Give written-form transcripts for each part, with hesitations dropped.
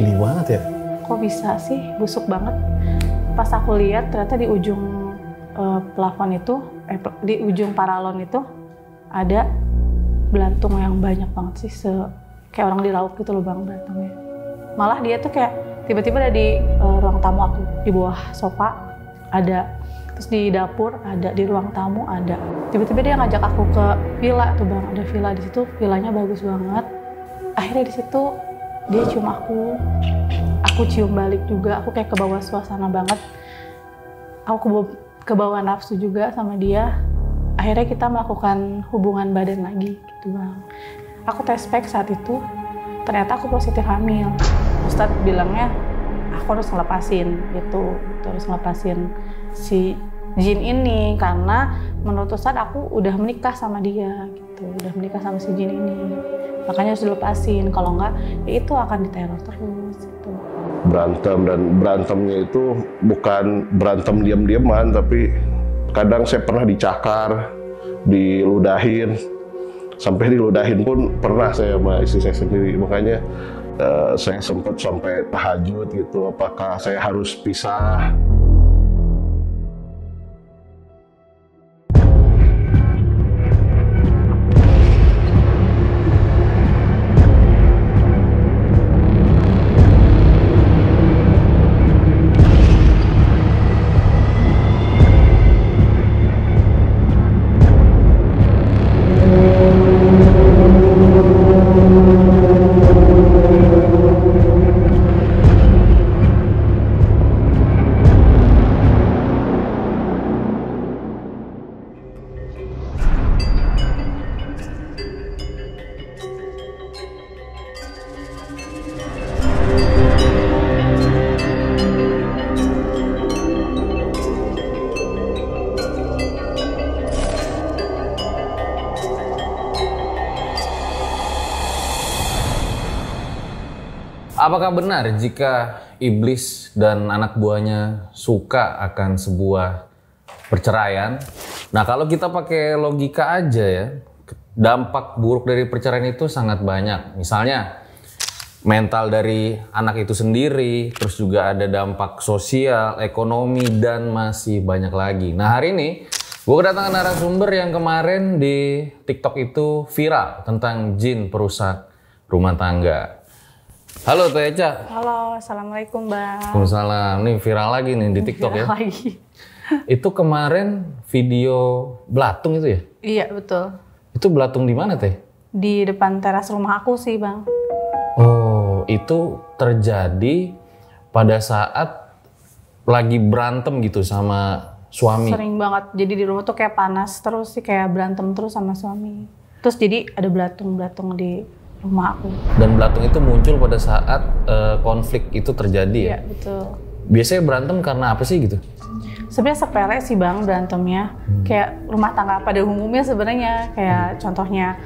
geli banget ya. Kok bisa sih busuk banget? Pas aku lihat ternyata di ujung plafon itu, di ujung paralon itu ada belantung yang banyak banget sih, kayak orang diraup gitu loh Bang belantungnya. Malah dia tuh kayak tiba-tiba ada di ruang tamu aku, di bawah sofa ada, terus di dapur ada, di ruang tamu ada. Tiba-tiba dia ngajak aku ke villa tuh Bang, ada villa di situ, villanya bagus banget. Akhirnya di situ dia cium aku cium balik juga, aku kayak kebawa suasana banget. Aku kebawa nafsu juga sama dia. Akhirnya kita melakukan hubungan badan lagi gitu Bang. Aku tes pack saat itu, ternyata aku positif hamil. Ustadz bilangnya aku harus ngelepasin gitu, harus ngelepasin si jin ini karena menurut Ustadz aku udah menikah sama dia gitu, udah menikah sama si jin ini. Makanya harus dilepasin, kalau enggak ya itu akan diteror terus gitu. Berantem, dan berantemnya itu bukan berantem diam-diaman, tapi kadang saya pernah dicakar, diludahin, sampai diludahin pun pernah saya sama istri saya sendiri. Makanya saya sempat sampai tahajud gitu, apakah saya harus pisah. Apakah benar jika iblis dan anak buahnya suka akan sebuah perceraian? Nah, kalau kita pakai logika aja ya, dampak buruk dari perceraian itu sangat banyak. Misalnya mental dari anak itu sendiri, terus juga ada dampak sosial, ekonomi, dan masih banyak lagi. Nah, hari ini gue kedatangan narasumber yang kemarin di TikTok itu viral tentang jin perusak rumah tangga. Halo Teh Eca. Halo, assalamualaikum Bang. Waalaikumsalam. Nih viral lagi nih di TikTok ya. Lagi. Itu kemarin video belatung itu ya? Iya betul. Itu belatung di mana Teh? Di depan teras rumah aku sih Bang. Oh, itu terjadi pada saat lagi berantem gitu sama suami? Sering banget. Jadi di rumah tuh kayak panas terus sih, kayak berantem terus sama suami. Terus jadi ada belatung-belatung di rumah aku. Dan belatung itu muncul pada saat konflik itu terjadi ya? Iya betul. Biasanya berantem karena apa sih gitu? Sebenarnya sepele sih Bang berantemnya. Kayak rumah tangga pada umumnya sebenarnya. Kayak contohnya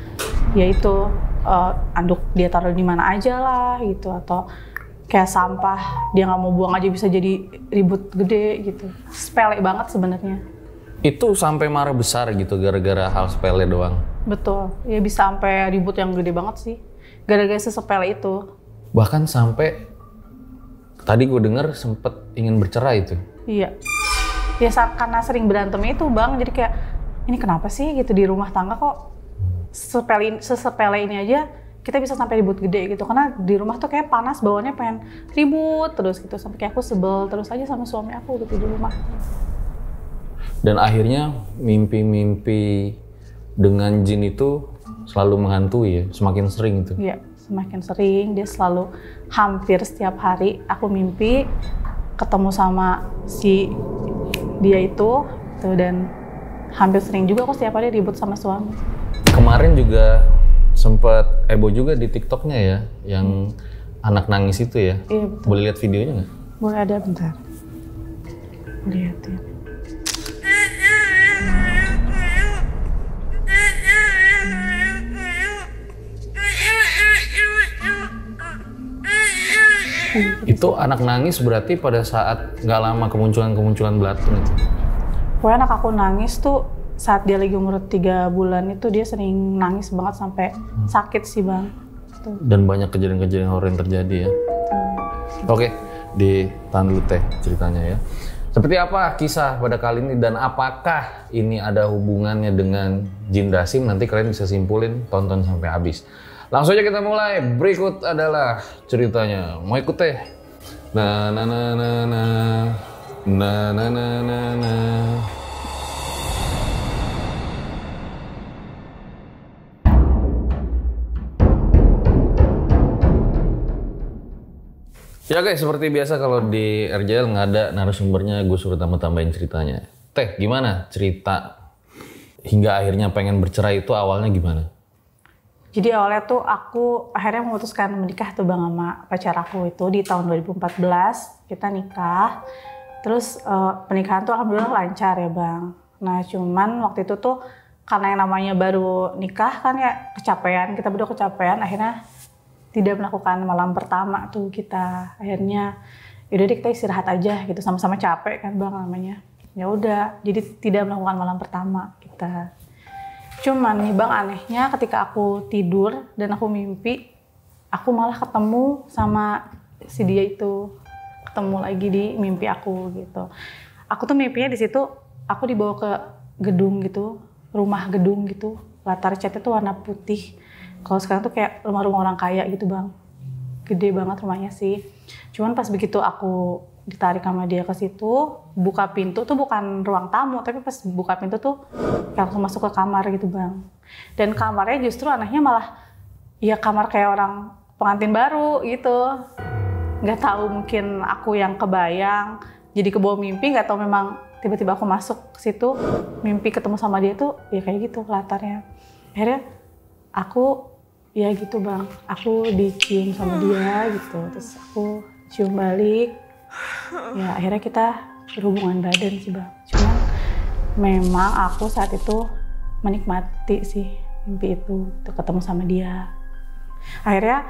yaitu anduk dia taruh di mana aja lah gitu. Atau kayak sampah dia nggak mau buang aja bisa jadi ribut gede gitu. Sepele banget sebenarnya. Itu sampai marah besar gitu gara-gara hal sepele doang? Betul, ya bisa sampai ribut yang gede banget sih. Gara-gara sesepele itu. Bahkan sampai tadi gue denger sempet ingin bercerai itu. Iya. Ya karena sering berantem itu Bang, jadi kayak ini kenapa sih gitu di rumah tangga kok sesepele ini aja kita bisa sampai ribut gede gitu. Karena di rumah tuh kayak panas, bawaannya pengen ribut terus gitu. Sampai kayak aku sebel terus aja sama suami aku gitu di rumah. Dan akhirnya mimpi-mimpi dengan jin itu selalu menghantui ya, semakin sering itu. Iya, semakin sering. Dia selalu hampir setiap hari aku mimpi ketemu sama si dia itu dan hampir sering juga aku setiap hari ribut sama suami. Kemarin juga sempet heboh juga di TikToknya ya, yang anak nangis itu ya. Iya betul. Boleh lihat videonya nggak? Boleh, ada bentar. Lihatin. Itu anak nangis berarti pada saat nggak lama kemunculan belatung itu? Pokoknya anak aku nangis tuh saat dia lagi umur 3 bulan itu dia sering nangis banget sampai sakit sih Bang. Tuh. Dan banyak kejadian-kejadian horor yang terjadi ya? Oke, ditahan dulu Teh ceritanya ya. Seperti apa kisah pada kali ini dan apakah ini ada hubungannya dengan Jin Dasim? Nanti kalian bisa simpulin, tonton sampai habis. Langsung aja kita mulai. Berikut adalah ceritanya. Mau ikut Teh? Na na na na na na na na na na. Ya guys, seperti biasa kalau di RJL nggak ada narasumbernya, gue suruh tambah-tambahin ceritanya. Teh, gimana cerita hingga akhirnya pengen bercerai itu awalnya gimana? Jadi awalnya tuh aku akhirnya memutuskan menikah tuh Bang sama pacar aku itu di tahun 2014. Kita nikah, terus pernikahan tuh alhamdulillah lancar ya Bang. Nah cuman waktu itu tuh karena yang namanya baru nikah kan ya kecapean, kita berdua kecapean akhirnya tidak melakukan malam pertama tuh kita. Akhirnya yaudah deh kita istirahat aja gitu, sama-sama capek kan Bang namanya. Ya udah, jadi tidak melakukan malam pertama kita. Cuman nih Bang anehnya ketika aku tidur dan aku mimpi, aku malah ketemu sama si dia itu. Ketemu lagi di mimpi aku gitu. Aku tuh mimpinya di situ aku dibawa ke gedung gitu, rumah gedung gitu. Latar catnya tuh warna putih. Kalau sekarang tuh kayak rumah-rumah orang kaya gitu Bang. Gede banget rumahnya sih. Cuman pas begitu aku ditarik sama dia ke situ, buka pintu tuh bukan ruang tamu, tapi pas buka pintu tuh langsung masuk ke kamar gitu Bang. Dan kamarnya justru anehnya malah ya kamar kayak orang pengantin baru gitu. Nggak tahu mungkin aku yang kebayang, jadi kebawa mimpi, nggak tahu memang tiba-tiba aku masuk ke situ, mimpi ketemu sama dia tuh ya kayak gitu latarnya. Akhirnya aku ya gitu Bang, aku dicium sama dia gitu, terus aku cium balik. Ya akhirnya kita berhubungan badan sih Bang. Cuman memang aku saat itu menikmati sih mimpi itu, ketemu sama dia. Akhirnya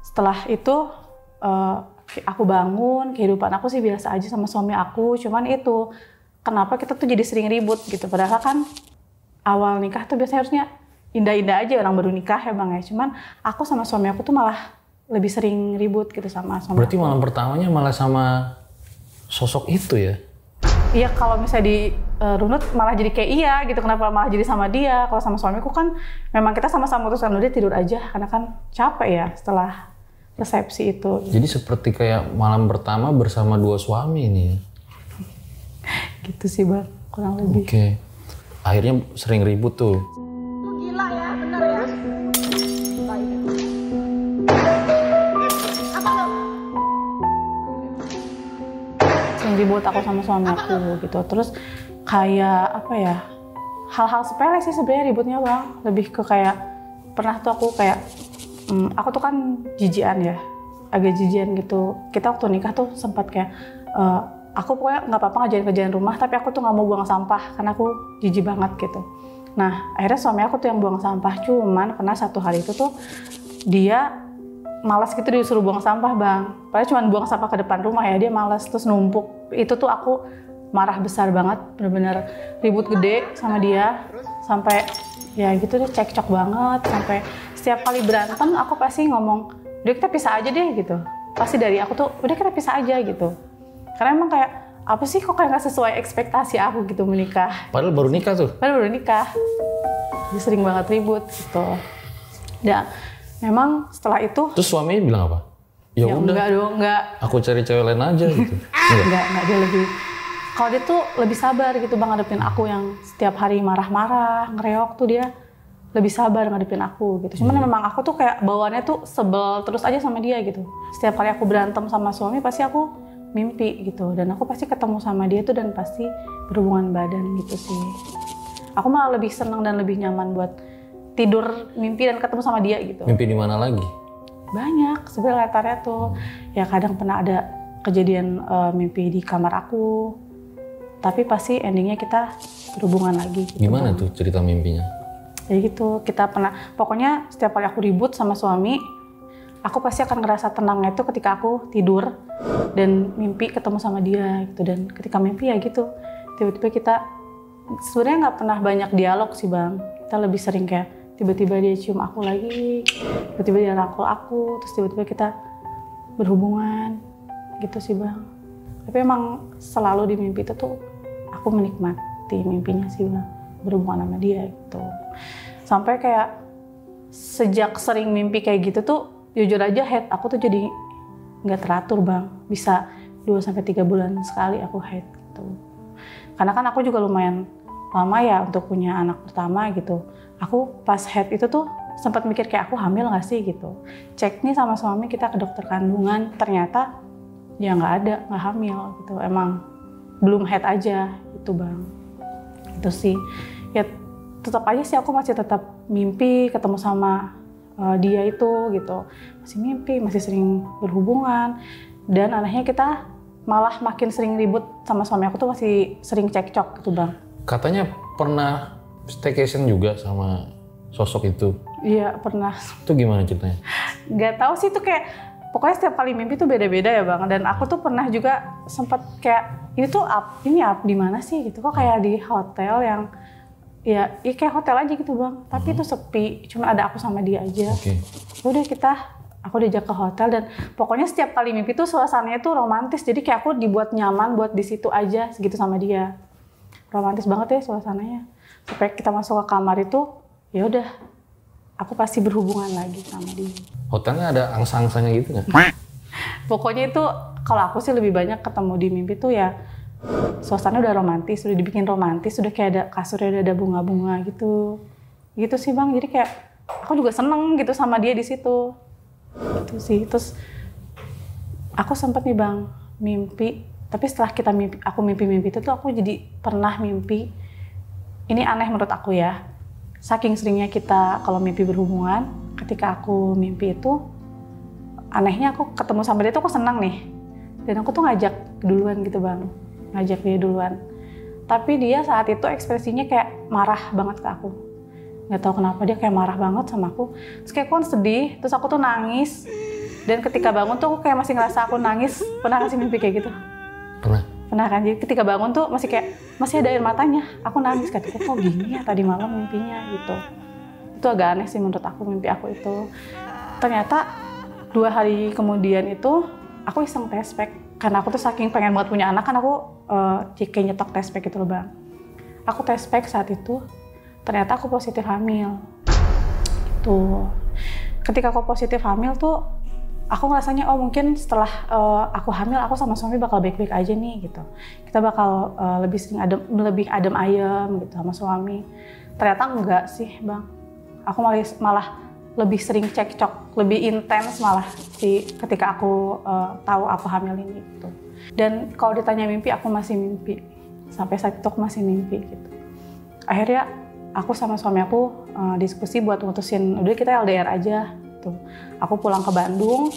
setelah itu aku bangun, kehidupan aku sih biasa aja sama suami aku. Cuman itu kenapa kita tuh jadi sering ribut gitu, padahal kan awal nikah tuh biasanya harusnya indah-indah aja orang baru nikah ya Bang ya. Cuman aku sama suami aku tuh malah lebih sering ribut gitu sama suami. Berarti malam pertamanya malah sama sosok itu ya? Iya, kalau misalnya di runut malah jadi kayak iya gitu. Kenapa malah jadi sama dia? Kalau sama suamiku kan memang kita sama-sama putuskan udah tidur aja karena kan capek ya setelah resepsi itu. Jadi seperti kayak malam pertama bersama dua suami ini ya? Gitu sih Bang, kurang lebih. Oke. Akhirnya sering ribut tuh. Gila ya, bener ya. Sering ribut aku sama suami aku gitu. Terus kayak apa ya, hal-hal sepele sih sebenarnya ributnya Bang. Lebih ke kayak pernah tuh aku kayak aku tuh kan jijian ya, agak jijian gitu. Kita waktu nikah tuh sempat kayak aku pokoknya nggak apa-apa ngajarin kerjaan rumah, tapi aku tuh nggak mau buang sampah karena aku jijik banget gitu. Nah akhirnya suami aku tuh yang buang sampah. Cuman pernah satu hari itu tuh dia malas gitu disuruh buang sampah Bang. Padahal cuma buang sampah ke depan rumah ya, dia malas terus numpuk. Itu tuh aku marah besar banget, bener-bener ribut gede sama dia. Sampai ya gitu deh, cekcok banget. Sampai setiap kali berantem aku pasti ngomong, udah kita pisah aja deh gitu. Pasti dari aku tuh, udah kita pisah aja gitu. Karena emang kayak, apa sih kok kayak gak sesuai ekspektasi aku gitu menikah. Padahal baru nikah tuh? Padahal baru nikah. Dia sering banget ribut gitu. Dan memang setelah itu... Terus suaminya bilang apa? Ya udah, enggak dong, enggak. Aku cari cewek lain aja gitu. Enggak, dia lebih... Kalau dia tuh lebih sabar gitu Bang ngadepin aku yang setiap hari marah-marah, ngereok tuh dia lebih sabar ngadepin aku gitu. Cuman memang aku tuh kayak bawaannya tuh sebel terus aja sama dia gitu. Setiap kali aku berantem sama suami pasti aku mimpi gitu. Dan aku pasti ketemu sama dia tuh dan pasti berhubungan badan gitu sih. Aku malah lebih seneng dan lebih nyaman buat tidur mimpi dan ketemu sama dia gitu. Mimpi di mana lagi? Banyak sebenarnya latarnya tuh. Ya kadang pernah ada kejadian mimpi di kamar aku. Tapi pasti endingnya kita berhubungan lagi gitu. Gimana tuh cerita mimpinya? Ya gitu, kita pernah, pokoknya setiap kali aku ribut sama suami, aku pasti akan ngerasa tenangnya itu ketika aku tidur dan mimpi ketemu sama dia gitu. Dan ketika mimpi ya gitu, tiba-tiba kita sebenarnya nggak pernah banyak dialog sih Bang. Kita lebih sering kayak tiba-tiba dia cium aku lagi, tiba-tiba dia rangkul aku, terus tiba-tiba kita berhubungan gitu sih Bang. Tapi emang selalu di mimpi itu tuh aku menikmati mimpinya sih Bang, berhubungan sama dia gitu. Sampai kayak sejak sering mimpi kayak gitu tuh jujur aja head aku tuh jadi nggak teratur Bang. Bisa 2-3 bulan sekali aku head gitu. Karena kan aku juga lumayan lama ya untuk punya anak pertama gitu. Aku pas head itu tuh sempat mikir kayak aku hamil nggak sih gitu. Cek nih sama suami kita ke dokter kandungan, ternyata ya nggak hamil gitu. Emang belum head aja itu Bang. Itu sih. Ya tetap aja sih aku masih tetap mimpi ketemu sama dia itu gitu. Masih mimpi, masih sering berhubungan. Dan anehnya kita malah makin sering ribut sama suami aku tuh masih sering cekcok gitu Bang. Katanya pernah staycation juga sama sosok itu. Iya pernah. Itu gimana ceritanya? Gak tahu sih itu kayak pokoknya setiap kali mimpi tuh beda-beda ya Bang. Dan aku tuh pernah juga sempat kayak ini tuh ini di mana sih gitu. Kok kayak di hotel yang ya kayak hotel aja gitu Bang. Tapi itu sepi, cuma ada aku sama dia aja. Oke. Udah aku diajak ke hotel dan pokoknya setiap kali mimpi tuh suasananya tuh romantis. Jadi kayak aku dibuat nyaman buat di situ aja segitu sama dia. Romantis banget ya suasananya. Sampai kita masuk ke kamar itu, ya udah, aku pasti berhubungan lagi sama dia. Hotelnya ada angsa-angsanya gitu nggak? Pokoknya itu kalau aku sih lebih banyak ketemu di mimpi tuh ya suasana udah romantis, udah dibikin romantis, udah kayak ada kasurnya udah ada bunga-bunga gitu. Gitu sih Bang. Jadi kayak aku juga seneng gitu sama dia di situ. Gitu sih. Terus aku sempet nih Bang mimpi, tapi setelah aku mimpi-mimpi itu tuh aku jadi pernah mimpi. Ini aneh menurut aku ya. Saking seringnya kita kalau mimpi berhubungan, ketika aku mimpi itu, anehnya aku ketemu sama dia tuh aku senang nih. Dan aku tuh ngajak duluan gitu Bang. Ngajak dia duluan. Tapi dia saat itu ekspresinya kayak marah banget ke aku. Nggak tahu kenapa dia kayak marah banget sama aku. Terus kayak aku kan sedih, terus aku tuh nangis. Dan ketika bangun tuh aku kayak masih ngerasa aku nangis. Pernah nggak sih mimpi kayak gitu? Pernah kan? Jadi ketika bangun tuh masih ada air matanya. Aku nangis kok gini ya tadi malam mimpinya gitu. Itu agak aneh sih menurut aku mimpi aku itu. Ternyata 2 hari kemudian itu aku iseng test pack. Karena aku tuh saking pengen banget punya anak kan aku kayak nyetok test pack gitu loh Bang. Aku test pack saat itu ternyata aku positif hamil. Tuh. Ketika aku positif hamil tuh aku ngerasanya mungkin setelah aku hamil aku sama suami bakal baik-baik aja nih gitu. Kita bakal lebih adem ayem gitu sama suami. Ternyata enggak sih Bang. Aku malah lebih sering cekcok, lebih intens malah sih ketika aku tahu aku hamil ini gitu. Dan kalau ditanya mimpi aku masih mimpi. Sampai saat itu aku masih mimpi gitu. Akhirnya aku sama suami aku diskusi buat mutusin udah kita LDR aja. Tuh. Aku pulang ke Bandung,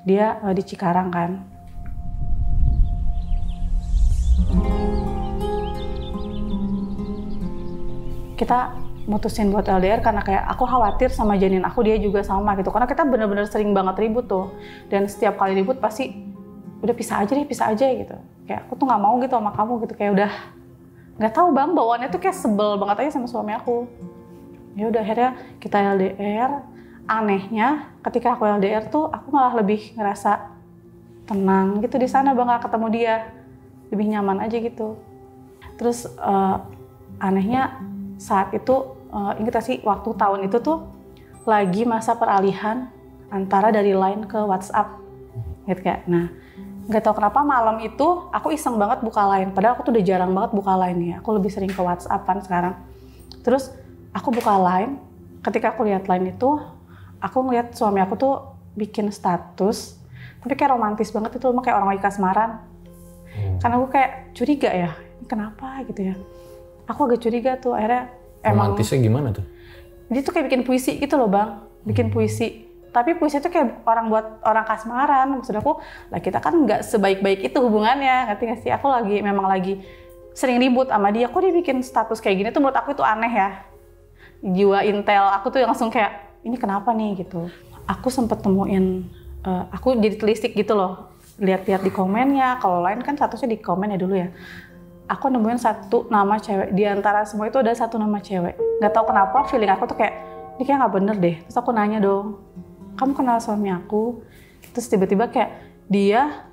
dia di Cikarang kan. Kita mutusin buat LDR karena kayak aku khawatir sama janin aku, dia juga sama gitu. Karena kita bener-bener sering banget ribut tuh. Dan setiap kali ribut pasti udah pisah aja gitu. Kayak aku tuh nggak mau gitu sama kamu gitu. Kayak udah nggak tahu Bang, bawaannya tuh kayak sebel banget aja sama suami aku. Ya udah akhirnya kita LDR. Anehnya ketika aku LDR tuh aku malah lebih ngerasa tenang gitu di sana Bang, gak ketemu dia, lebih nyaman aja gitu. Terus anehnya saat itu ingat sih waktu tahun itu tuh lagi masa peralihan antara dari Line ke WhatsApp gitu kayak. Nah nggak tahu kenapa malam itu aku iseng banget buka Line, padahal aku tuh udah jarang banget buka Line ya, aku lebih sering ke WhatsApp kan sekarang. Terus aku buka Line, ketika aku lihat Line itu aku ngeliat suami aku tuh bikin status, tapi kayak romantis banget itu, kayak orang lagi kasmaran. Karena aku kayak curiga ya, ini kenapa gitu ya. Aku agak curiga tuh, akhirnya emang... Romantisnya gimana tuh? Dia tuh kayak bikin puisi gitu loh Bang, bikin puisi. Tapi puisi itu kayak buat orang kasmaran, maksud aku, lah kita kan nggak sebaik-baik itu hubungannya, ngerti nggak sih? Aku memang lagi sering ribut sama dia, kok dia bikin status kayak gini tuh menurut aku itu aneh ya. Jiwa intel, aku tuh langsung kayak, ini kenapa nih gitu. Aku sempet temuin, aku jadi telisik gitu loh. Lihat-lihat di komennya, kalau Line kan statusnya di komen ya dulu ya. Aku nemuin satu nama cewek, di antara semua itu ada satu nama cewek. Gak tau kenapa feeling aku tuh kayak, ini kayak gak bener deh. Terus aku nanya dong, kamu kenal suami aku? Terus tiba-tiba kayak dia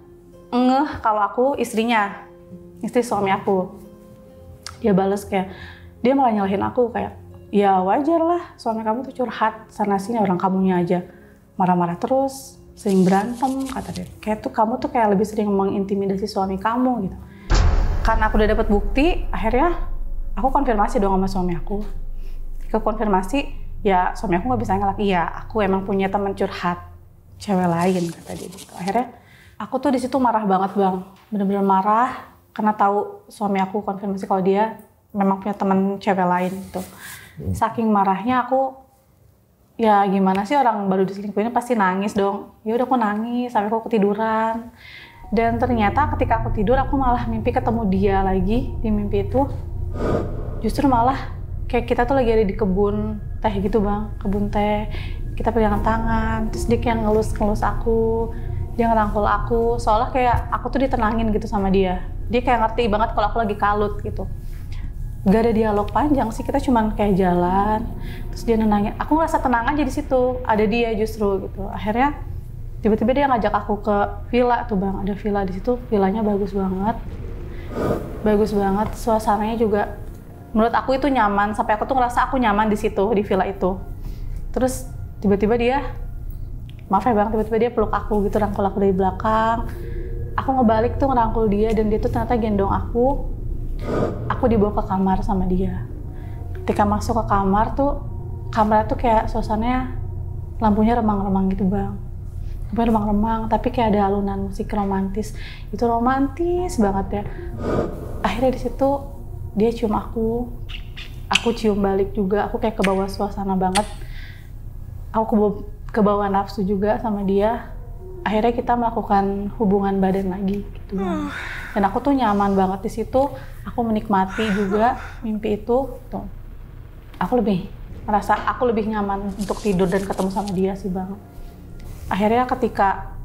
ngeh kalau aku istrinya, istri suami aku. Dia bales kayak, dia malah nyalahin aku kayak, ya wajar lah suami kamu tuh curhat sana-sini, orang kamunya aja marah-marah terus, sering berantem, kata dia. Kayak tuh kamu tuh kayak lebih sering mengintimidasi suami kamu gitu. Karena aku udah dapat bukti, akhirnya aku konfirmasi dong sama suami aku. Ke konfirmasi, ya suami aku nggak bisa ngelak, iya aku emang punya teman curhat cewek lain, kata dia gitu. Akhirnya aku tuh di situ marah banget bang, bener-bener marah karena tahu suami aku konfirmasi kalau dia memang punya teman cewek lain gitu. Saking marahnya aku, ya gimana sih orang baru diselingkuhin pasti nangis dong. Ya udah aku nangis sampai aku ketiduran. Dan ternyata ketika aku tidur aku malah mimpi ketemu dia lagi di mimpi itu. Justru malah kayak kita tuh lagi ada di kebun teh gitu bang, kebun teh. Kita pegangan tangan, terus dia kayak ngelus-ngelus aku, dia ngerangkul aku, seolah kayak aku tuh ditenangin gitu sama dia. Dia kayak ngerti banget kalau aku lagi kalut gitu. Gak ada dialog panjang sih, kita cuman kayak jalan, terus dia nenangin. Aku ngerasa tenang aja di situ, ada dia justru gitu. Akhirnya tiba-tiba dia ngajak aku ke villa tuh bang, ada villa di situ, villanya bagus banget, suasananya juga menurut aku itu nyaman, sampai aku tuh ngerasa aku nyaman di situ, di villa itu. Terus tiba-tiba dia, maaf ya bang, tiba-tiba dia peluk aku gitu, rangkul aku dari belakang. Aku ngebalik tuh ngerangkul dia dan dia tuh ternyata gendong aku. Aku dibawa ke kamar sama dia. Ketika masuk ke kamar tuh, kamarnya tuh kayak suasananya lampunya remang-remang gitu bang. Lampunya remang-remang, tapi kayak ada alunan musik romantis. Itu romantis banget ya. Akhirnya di situ dia cium aku cium balik juga. Aku kayak kebawa suasana banget. Aku kebawa nafsu juga sama dia. Akhirnya kita melakukan hubungan badan lagi gitu bang. Dan aku tuh nyaman banget di situ. Aku menikmati juga mimpi itu. Tuh. Aku lebih nyaman untuk tidur dan ketemu sama dia sih bang. Akhirnya ketika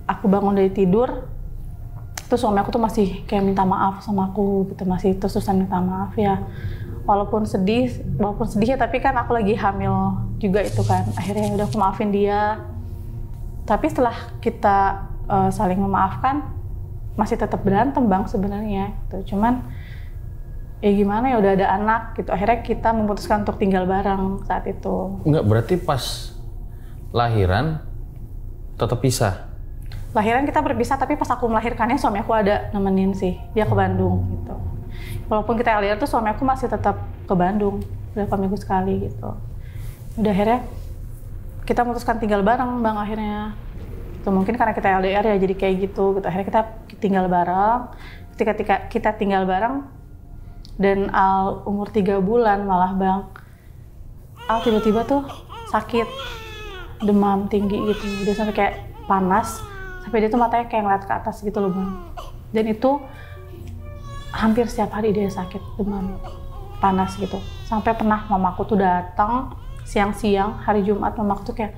aku bangun dari tidur, terus suami aku tuh masih kayak minta maaf sama aku gitu, masih terus-terusan minta maaf ya. Walaupun sedih ya, tapi kan aku lagi hamil juga itu kan. Akhirnya udah aku maafin dia. Tapi setelah kita saling memaafkan, masih tetap berantem bang sebenarnya. Gitu. Cuman ya gimana ya, udah ada anak gitu. Akhirnya kita memutuskan untuk tinggal bareng saat itu. Enggak, berarti pas lahiran tetap pisah? Lahiran kita berpisah, tapi pas aku melahirkannya suami aku ada nemenin sih. Dia ke Bandung gitu. Walaupun kita LDR tuh suami aku masih tetap ke Bandung berapa minggu sekali gitu. Udah akhirnya kita memutuskan tinggal bareng bang akhirnya. Itu mungkin karena kita LDR ya jadi kayak gitu. Akhirnya kita tinggal bareng. Ketika kita tinggal bareng dan Al umur 3 bulan malah bang, Al tiba-tiba tuh sakit, demam tinggi gitu. Dia sampai kayak panas, sampai dia tuh matanya kayak ngeliat ke atas gitu loh bang. Dan itu hampir setiap hari dia sakit, demam, panas gitu. Sampai pernah mamaku tuh datang siang-siang hari Jumat, mamaku tuh kayak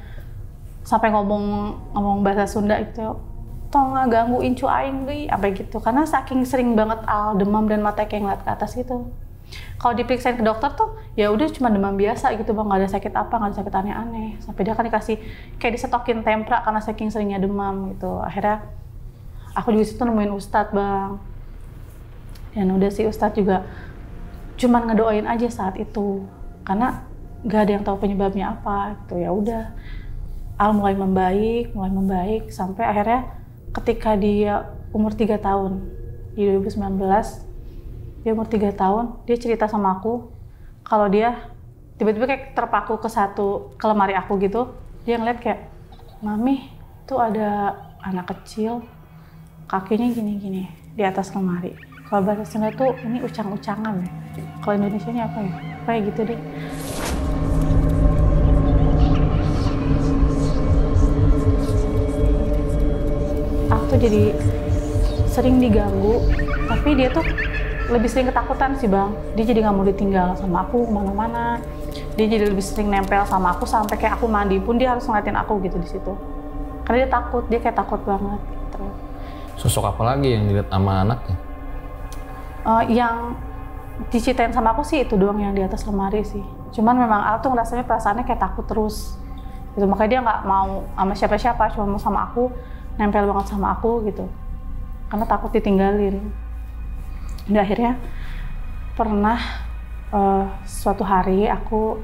sampai ngomong bahasa Sunda gitu, tong gangguin cu aing deui, apa gitu. Karena saking sering banget Al demam dan matanya kayak ngeliat ke atas gitu. Kalau diperiksain ke dokter tuh ya udah cuma demam biasa gitu bang, nggak ada sakit apa, nggak ada sakit aneh-aneh. Sampai dia kan dikasih kayak disetokin tempra karena saking seringnya demam gitu. Akhirnya aku juga situ nemuin ustadz bang. Dan udah sih ustadz juga cuman ngedoain aja saat itu, karena nggak ada yang tahu penyebabnya apa gitu. Ya udah, Al mulai membaik sampai akhirnya ketika dia umur 3 tahun di 2019, dia umur 3 tahun, dia cerita sama aku kalau dia tiba-tiba kayak terpaku ke lemari aku gitu. Dia ngeliat kayak, mami tuh ada anak kecil kakinya gini-gini di atas lemari. Kalau bahasa Sunda tuh ini ucang-ucangan ya. Kalau Indonesia ini apa ya? Kayak gitu deh. Aku tuh jadi sering diganggu, tapi dia tuh lebih sering ketakutan sih bang. Dia jadi nggak mau ditinggal sama aku kemana-mana. Dia jadi lebih sering nempel sama aku sampai kayak aku mandi pun dia harus ngeliatin aku gitu di situ. Karena dia takut, dia kayak takut banget. Gitu. Sosok apa lagi yang dilihat sama anaknya? Yang diceritain sama aku sih itu doang yang di atas lemari sih. Cuman memang Al tuh ngerasanya perasaannya kayak takut terus. gitu. Makanya dia nggak mau sama siapa-siapa, cuma mau sama aku, nempel banget sama aku gitu. Karena takut ditinggalin. Dan akhirnya pernah suatu hari aku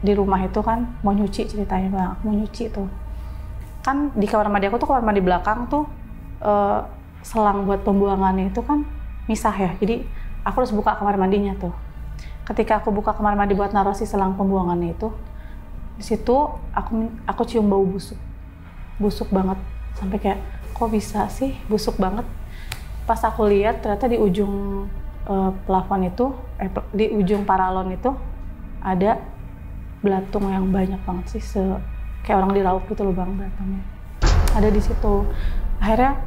di rumah itu kan mau nyuci ceritanya Bang, aku mau nyuci tuh. Kan di kamar mandi aku tuh kamar mandi belakang tuh selang buat pembuangannya itu kan misah ya. Jadi aku harus buka kamar mandinya tuh. Ketika aku buka kamar mandi buat naruh si selang pembuangannya itu, di situ aku cium bau busuk banget, sampai kayak kok bisa sih busuk banget. Pas aku lihat ternyata di ujung plafon itu, di ujung paralon itu ada belatung yang banyak banget sih, kayak orang diraup gitu loh Bang, belatungnya ada di situ. Akhirnya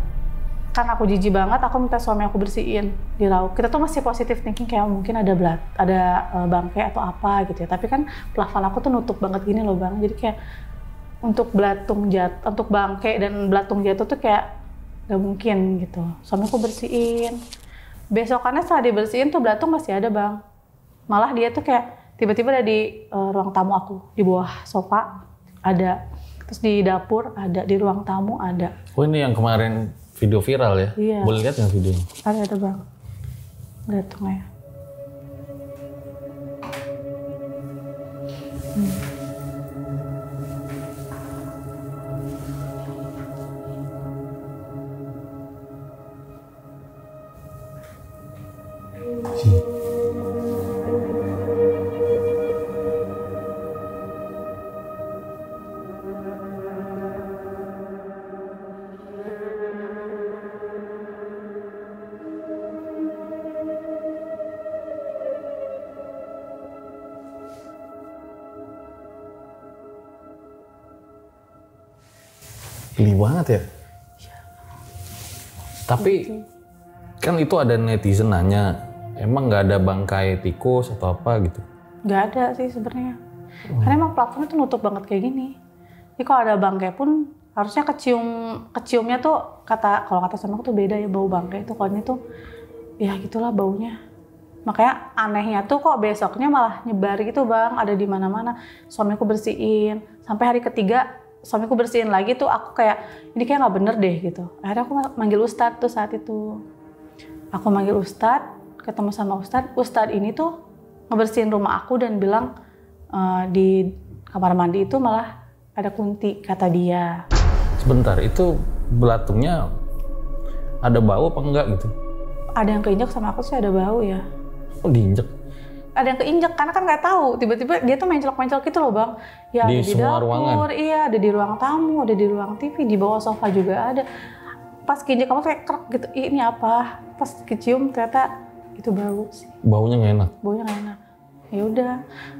karena aku jijik banget, aku minta suami aku bersihin di lauk. Kita tuh masih positif thinking kayak mungkin ada bangkai atau apa gitu ya. Tapi kan plafon aku tuh nutup banget gini loh Bang. Jadi kayak untuk untuk bangkai dan belatung jatuh tuh kayak gak mungkin gitu. Suami aku bersihin. Besokannya setelah dibersihin tuh belatung masih ada Bang. Malah dia tuh kayak tiba-tiba ada di ruang tamu aku, di bawah sofa ada. Terus di dapur ada, di ruang tamu ada. Oh ini yang kemarin video viral ya? Iya. Boleh lihat nggak videonya? Ada Bang. Belatungnya. Geli banget ya? Tapi kan itu ada netizen nanya, emang nggak ada bangkai tikus atau apa gitu? Nggak ada sih sebenarnya. Karena emang platformnya tuh nutup banget kayak gini. Jadi kalau ada bangkai pun harusnya keciumnya tuh kalau kata sama aku tuh beda ya bau bangkai itu. Kalau ini tuh ya gitulah baunya. Makanya anehnya tuh kok besoknya malah nyebar gitu Bang, ada di mana-mana. Suamiku bersihin sampai hari ketiga. Suamiku bersihin lagi tuh aku kayak ini kayak nggak bener deh gitu. Akhirnya aku manggil Ustadz tuh saat itu. Aku manggil Ustadz, ketemu sama Ustadz ini tuh ngebersihin rumah aku dan bilang di kamar mandi itu malah ada kunti kata dia. Sebentar, itu belatungnya ada bau apa enggak gitu? Ada yang keinjak sama aku sih ada bau ya. Oh diinjek? Ada yang keinjek karena kan nggak tahu tiba-tiba dia tuh mencelok-mencelok gitu loh Bang. Ya di ada di semua dapur, ruangan? Iya ada di ruang tamu, ada di ruang TV, di bawah sofa juga ada. Pas keinjek kamu kayak krek gitu, ini apa? Pas kecium ternyata itu bau sih. Baunya nggak enak? Baunya nggak enak. Ya udah,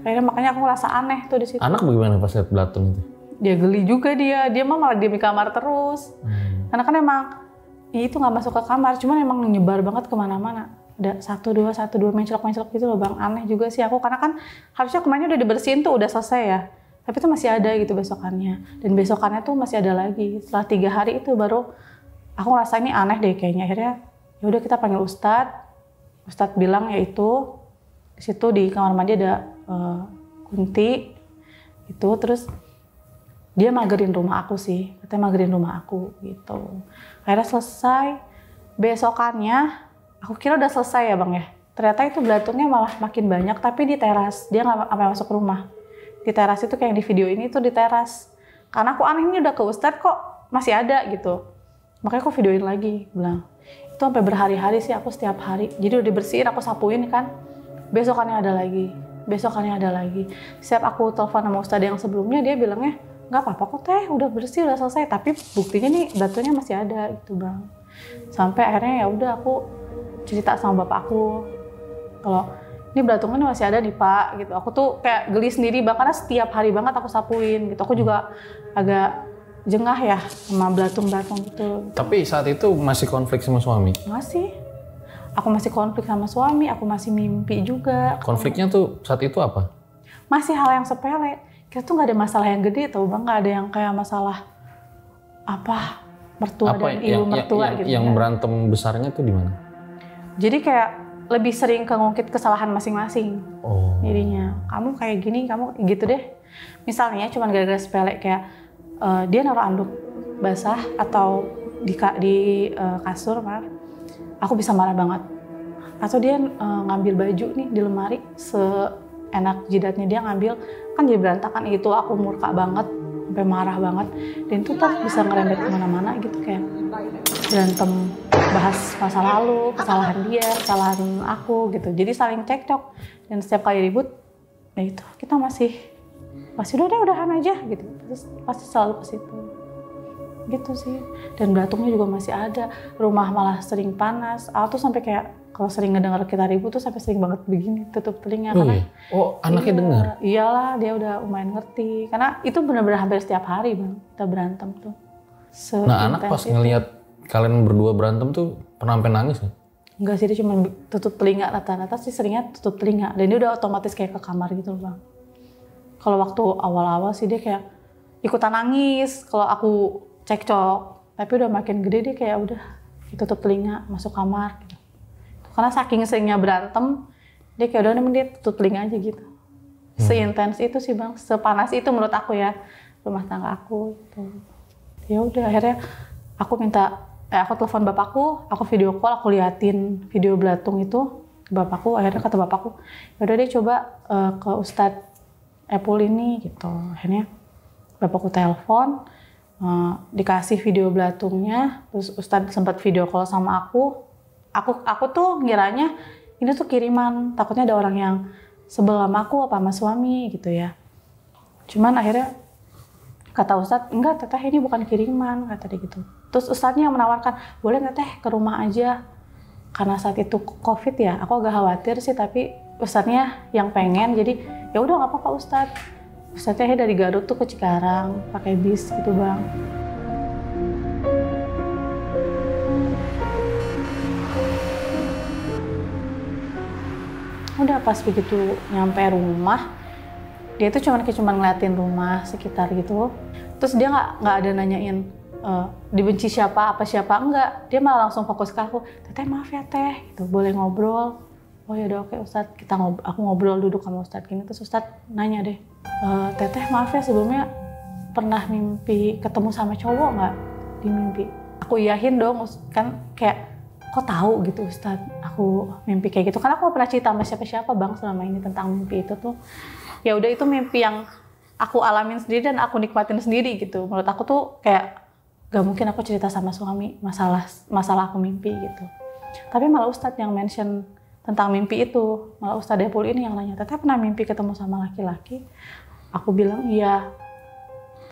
akhirnya makanya aku ngerasa aneh tuh di situ. Anak bagaimana pas lihat belatung itu? Dia geli juga dia malah diem di kamar terus. Karena kan emang itu nggak masuk ke kamar, cuman emang nyebar banget kemana-mana. Ada satu dua mencelok gitu loh Bang. Aneh juga sih aku karena kan harusnya kemarin udah dibersihin tuh udah selesai ya. Tapi itu masih ada gitu besokannya. Dan besokannya tuh masih ada lagi. Setelah 3 hari itu baru aku ngerasa ini aneh deh kayaknya. Akhirnya ya udah kita panggil Ustadz. Ustadz bilang ya itu di situ di kamar mandi ada kunti itu, terus dia magerin rumah aku sih. Katanya magerin rumah aku gitu. Akhirnya selesai. Besokannya aku kira udah selesai ya Bang ya. Ternyata itu belatungnya malah makin banyak tapi di teras. Dia nggak sampai masuk rumah. Di teras itu kayak di video ini tuh di teras. Karena aku aneh ini udah ke Ustadz kok masih ada gitu. Makanya aku videoin lagi bilang. Itu sampai berhari-hari sih aku setiap hari. Jadi udah dibersihin aku sapuin kan. Besokannya ada lagi. Besokannya ada lagi. Setiap aku telepon sama Ustadz yang sebelumnya dia bilangnya nggak apa-apa kok teh udah bersih udah selesai. Tapi buktinya nih belatungnya masih ada gitu Bang. Sampai akhirnya ya udah aku cerita sama bapakku kalau ini belatungnya masih ada nih Pak gitu. Aku tuh kayak geli sendiri Bang karena setiap hari banget aku sapuin gitu. Aku juga agak jengah ya sama belatung-belatung gitu. Tapi saat itu masih konflik sama suami? Masih. Aku masih konflik sama suami, aku masih mimpi juga. Konfliknya tuh saat itu apa? Masih hal yang sepele. Kita tuh nggak ada masalah yang gede tau Bang, nggak ada yang kayak masalah apa mertua dan ibu mertua gitu. Yang berantem besarnya tuh di mana? Jadi kayak lebih sering ngungkit kesalahan masing-masing. Oh. Jadinya, kamu kayak gini, kamu gitu deh. Misalnya cuman gara-gara sepele kayak dia naruh anduk basah atau di kasur, maaf, aku bisa marah banget. Atau dia ngambil baju nih di lemari, seenak jidatnya dia ngambil, kan jadi berantakan. Itu aku murka banget, sampai marah banget. Dan itu tuh bisa ngerembet kemana-mana gitu, kayak berantem, bahas masa lalu, kesalahan dia, kesalahan aku gitu. Jadi saling cekcok. Dan setiap kali ribut, ya itu kita masih udahan aja gitu. Terus pasti selalu ke situ. Gitu sih. Dan belatungnya juga masih ada. Rumah malah sering panas. Aku tuh sampai kayak kalau sering ngedenger kita ribut tuh sampai sering banget begini, tutup telinga. Karena anaknya dengar? Iyalah, dia udah lumayan ngerti. Karena itu benar-benar hampir setiap hari Bang, kita berantem tuh. Nah, anak pas ngelihat kalian berdua berantem tuh pernah sampai nangis nggak? Enggak sih, dia cuma tutup telinga, rata-rata sih seringnya tutup telinga. Dan dia udah otomatis kayak ke kamar gitu loh Bang. Kalau waktu awal-awal sih dia kayak ikutan nangis kalau aku cekcok. Tapi udah makin gede dia kayak udah tutup telinga, masuk kamar gitu. Karena saking seringnya berantem, dia kayak udah dia tutup telinga aja gitu. Seintens itu sih Bang, sepanas itu menurut aku ya rumah tangga aku gitu. Ya udah akhirnya aku telepon bapakku, aku video call, aku liatin video belatung itu ke bapakku. Akhirnya kata bapakku, yaudah deh coba ke Ustadz Epul ini gitu. Akhirnya bapakku telepon, dikasih video belatungnya, terus Ustadz sempat video call sama aku. Aku tuh ngiranya ini tuh kiriman, takutnya ada orang yang sebel sama aku apa sama suami gitu ya. Cuman akhirnya kata Ustadz, enggak teteh ini bukan kiriman, kata dia gitu. Terus Ustadznya yang menawarkan, boleh nggak teh ke rumah aja. Karena saat itu COVID ya, aku agak khawatir sih, tapi Ustadznya yang pengen, jadi ya udah nggak apa-apa Ustadz. Ustadznya dari Garut tuh ke Cikarang, pakai bis gitu Bang. Udah pas begitu nyampe rumah, dia tuh cuman ngeliatin rumah sekitar gitu. Terus dia nggak ada nanyain dibenci siapa enggak. Dia malah langsung fokus ke aku. Teteh maaf ya teh, gitu. Boleh ngobrol? Oh ya udah oke Ustadz, aku ngobrol duduk sama Ustadz gini. Terus Ustadz nanya deh, teteh maaf ya sebelumnya pernah mimpi ketemu sama cowok nggak di mimpi? Aku iyahin dong, kan kayak kok tahu gitu Ustadz aku mimpi kayak gitu. Karena aku pernah cerita sama siapa-siapa Bang selama ini tentang mimpi itu tuh. Ya udah itu mimpi yang aku alamin sendiri dan aku nikmatin sendiri gitu. Menurut aku tuh kayak gak mungkin aku cerita sama suami masalah aku mimpi gitu. Tapi malah Ustadz yang mention tentang mimpi itu, malah Ustadz Epul ini yang nanya, teteh pernah mimpi ketemu sama laki-laki? Aku bilang iya.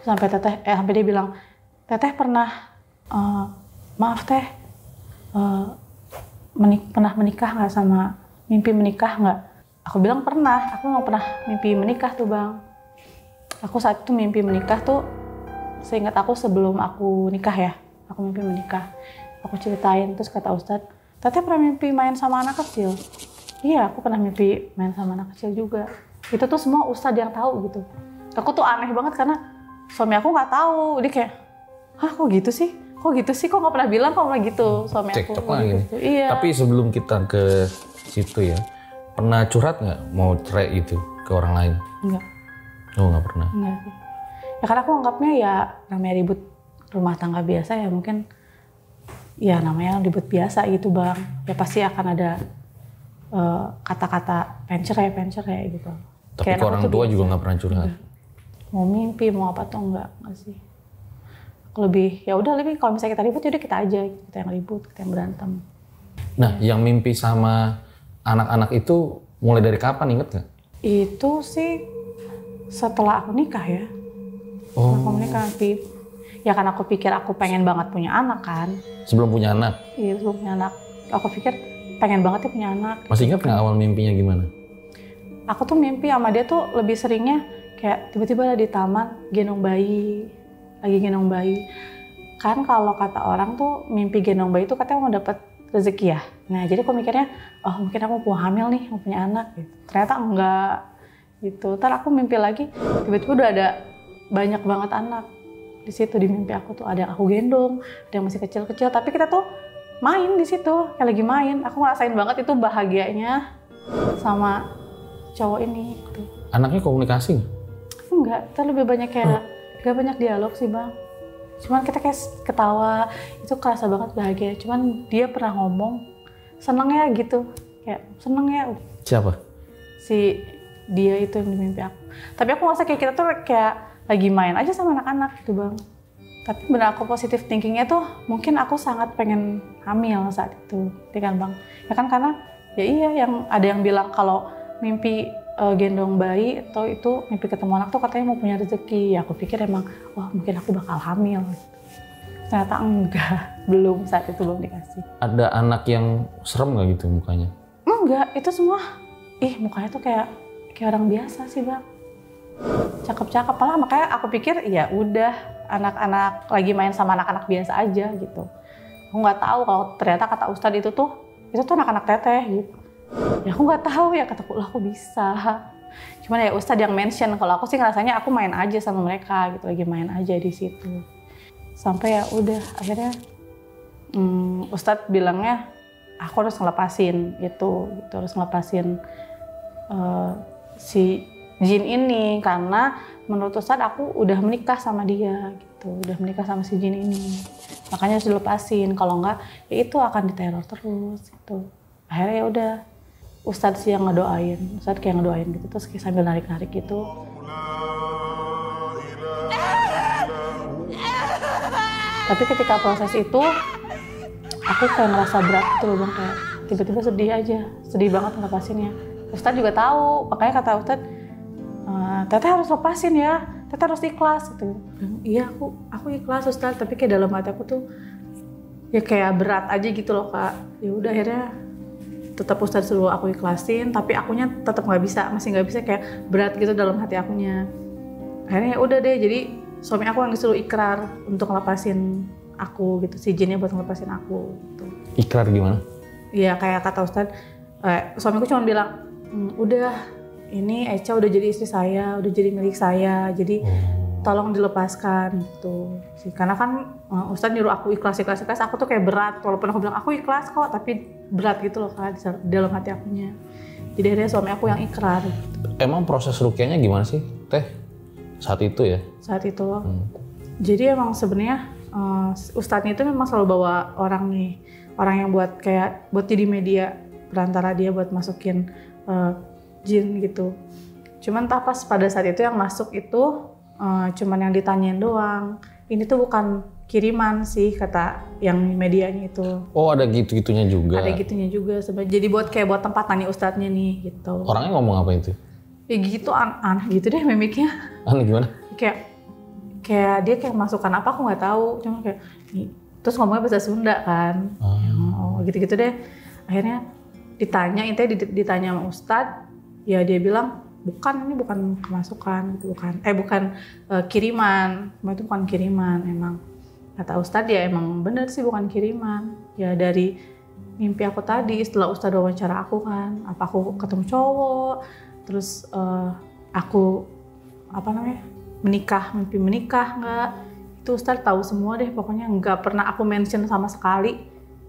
Sampai dia bilang, teteh pernah maaf teh pernah menikah nggak sama mimpi menikah nggak? Aku bilang pernah, aku nggak pernah mimpi menikah tuh Bang. Aku saat itu mimpi menikah tuh, seingat aku sebelum aku nikah ya, aku mimpi menikah. Aku ceritain, terus kata Ustadz, teteh pernah mimpi main sama anak kecil? Iya, aku pernah mimpi main sama anak kecil juga. Itu tuh semua Ustadz yang tahu gitu. Aku tuh aneh banget karena suami aku nggak tahu. Dia kayak, hah kok gitu sih? Kok nggak pernah bilang kok nggak gitu suami aku. Cekcok lagi. Gitu. Iya. Tapi sebelum kita ke situ ya, pernah curhat nggak mau cerai itu ke orang lain? Enggak. Oh nggak pernah? Enggak sih. Ya karena aku anggapnya ya namanya ribut rumah tangga biasa ya mungkin ya namanya ribut biasa gitu Bang. Ya pasti akan ada kata-kata pengen cerai gitu. Tapi ke orang tua juga nggak pernah curhat? Mau mimpi mau apa tuh enggak sih. Lebih ya udah lebih kalau misalnya kita ribut ya udah kita aja, kita yang ribut, kita yang berantem. Nah yang mimpi sama anak-anak itu mulai dari kapan, inget nggak? Itu sih setelah aku nikah ya. Oh. Aku menikah nanti. Ya kan aku pikir aku pengen banget punya anak kan. Sebelum punya anak? Iya sebelum punya anak. Aku pikir pengen banget ya punya anak. Masih ingat nggak awal mimpinya gimana? Aku tuh mimpi sama dia tuh lebih seringnya kayak tiba-tiba ada di taman gendong bayi. Lagi gendong bayi. Kan kalau kata orang tuh mimpi gendong bayi tuh katanya mau dapet rezeki ya. Nah jadi aku mikirnya, oh mungkin aku mau hamil nih, mau punya anak gitu. Ternyata enggak gitu. Ntar aku mimpi lagi, tiba-tiba udah ada banyak banget anak. Di situ di mimpi aku tuh ada yang aku gendong, ada yang masih kecil-kecil. Tapi kita tuh main di situ, kayak lagi main. Aku ngerasain banget itu bahagianya sama cowok ini. Gitu. Anaknya komunikasi nggak? enggak, kita lebih banyak kayak gak banyak dialog sih Bang. Cuman kita kayak ketawa, itu kerasa banget bahagia. Cuman dia pernah ngomong, seneng ya gitu, kayak seneng ya. Siapa? Si dia itu yang di mimpi aku. Tapi aku ngerasa kayak kita tuh kayak lagi main aja sama anak-anak gitu Bang. Tapi benar aku positive thinkingnya tuh mungkin aku sangat pengen hamil saat itu, ya kan Bang? Ya kan karena ya iya yang ada yang bilang kalau mimpi gendong bayi atau itu mimpi ketemu anak tuh katanya mau punya rezeki. Ya aku pikir emang wah mungkin aku bakal hamil. Ternyata enggak, belum saat itu belum dikasih. Ada anak yang serem nggak gitu mukanya? Enggak, itu semua mukanya tuh kayak orang biasa sih Bang. Cakep-cakep malah, makanya aku pikir ya udah anak-anak lagi main sama anak-anak biasa aja gitu. Aku nggak tahu kalau ternyata kata Ustadz itu tuh anak-anak teteh gitu. Ya aku nggak tahu ya, kataku lah aku bisa. Cuman ya Ustadz yang mention, kalau aku sih ngerasanya aku main aja sama mereka gitu, lagi main aja di situ. Sampai ya udah akhirnya Ustadz bilangnya aku harus ngelepasin itu, gitu, harus ngelepasin si jin ini karena menurut Ustadz aku udah menikah sama dia gitu, udah menikah sama si jin ini, makanya harus dilepasin, kalau enggak ya itu akan diteror terus gitu. Akhirnya ya udah Ustadz sih yang ngedoain, Ustadz kayak ngedoain gitu, terus kayak sambil narik-narik gitu. Tapi ketika proses itu aku kayak ngerasa berat gitu loh Bang, kayak tiba-tiba sedih aja, sedih banget ngelepasinnya. Ustadz juga tahu, makanya kata Ustadz, Teteh harus lepasin ya, Teteh harus ikhlas gitu. Iya aku ikhlas Ustadz, tapi kayak dalam hati aku tuh ya kayak berat aja gitu loh Kak. Ya udah akhirnya tetap Ustadz suruh aku ikhlasin, tapi akunya tetap nggak bisa, masih nggak bisa, kayak berat gitu dalam hati akunya. Akhirnya ya udah deh, jadi suami aku yang disuruh ikrar untuk ngelepasin aku gitu, si jinnya buat ngelepasin aku gitu. Ikrar gimana? Iya kayak kata Ustadz, suamiku cuma bilang, udah ini Echa udah jadi istri saya, udah jadi milik saya, jadi tolong dilepaskan gitu. Karena kan Ustadz nyuruh aku ikhlas, aku tuh kayak berat, walaupun aku bilang aku ikhlas kok, tapi berat gitu loh Kak di dalam hati akunya. Jadi akhirnya suami aku yang ikrar. Emang proses rukyahnya gimana sih Teh saat itu ya? Saat itu. Jadi emang sebenarnya Ustadznya itu memang selalu bawa orang yang buat jadi media perantara dia buat masukin jin gitu. Cuman pas pada saat itu yang masuk itu cuman yang ditanyain doang. Ini tuh bukan kiriman sih kata yang medianya itu. Oh ada gitu-gitunya juga? Ada gitunya juga. Jadi buat tempat tanya Ustadznya nih gitu. Orangnya ngomong apa itu? Ya gitu aneh gitu deh mimiknya. Aneh gimana? Kayak dia kayak masukan apa aku nggak tahu. Cuma kayak terus ngomongnya bahasa Sunda kan. Gitu-gitu deh. Akhirnya ditanya sama Ustadz. Ya dia bilang ini bukan kemasukan gitu, bukan kiriman, itu bukan kiriman emang. Kata Ustadz ya emang bener sih bukan kiriman. Ya dari mimpi aku tadi setelah Ustadz wawancara aku kan, apa aku ketemu cowok, terus aku mimpi menikah nggak? Itu Ustadz tahu semua deh, pokoknya nggak pernah aku mention sama sekali.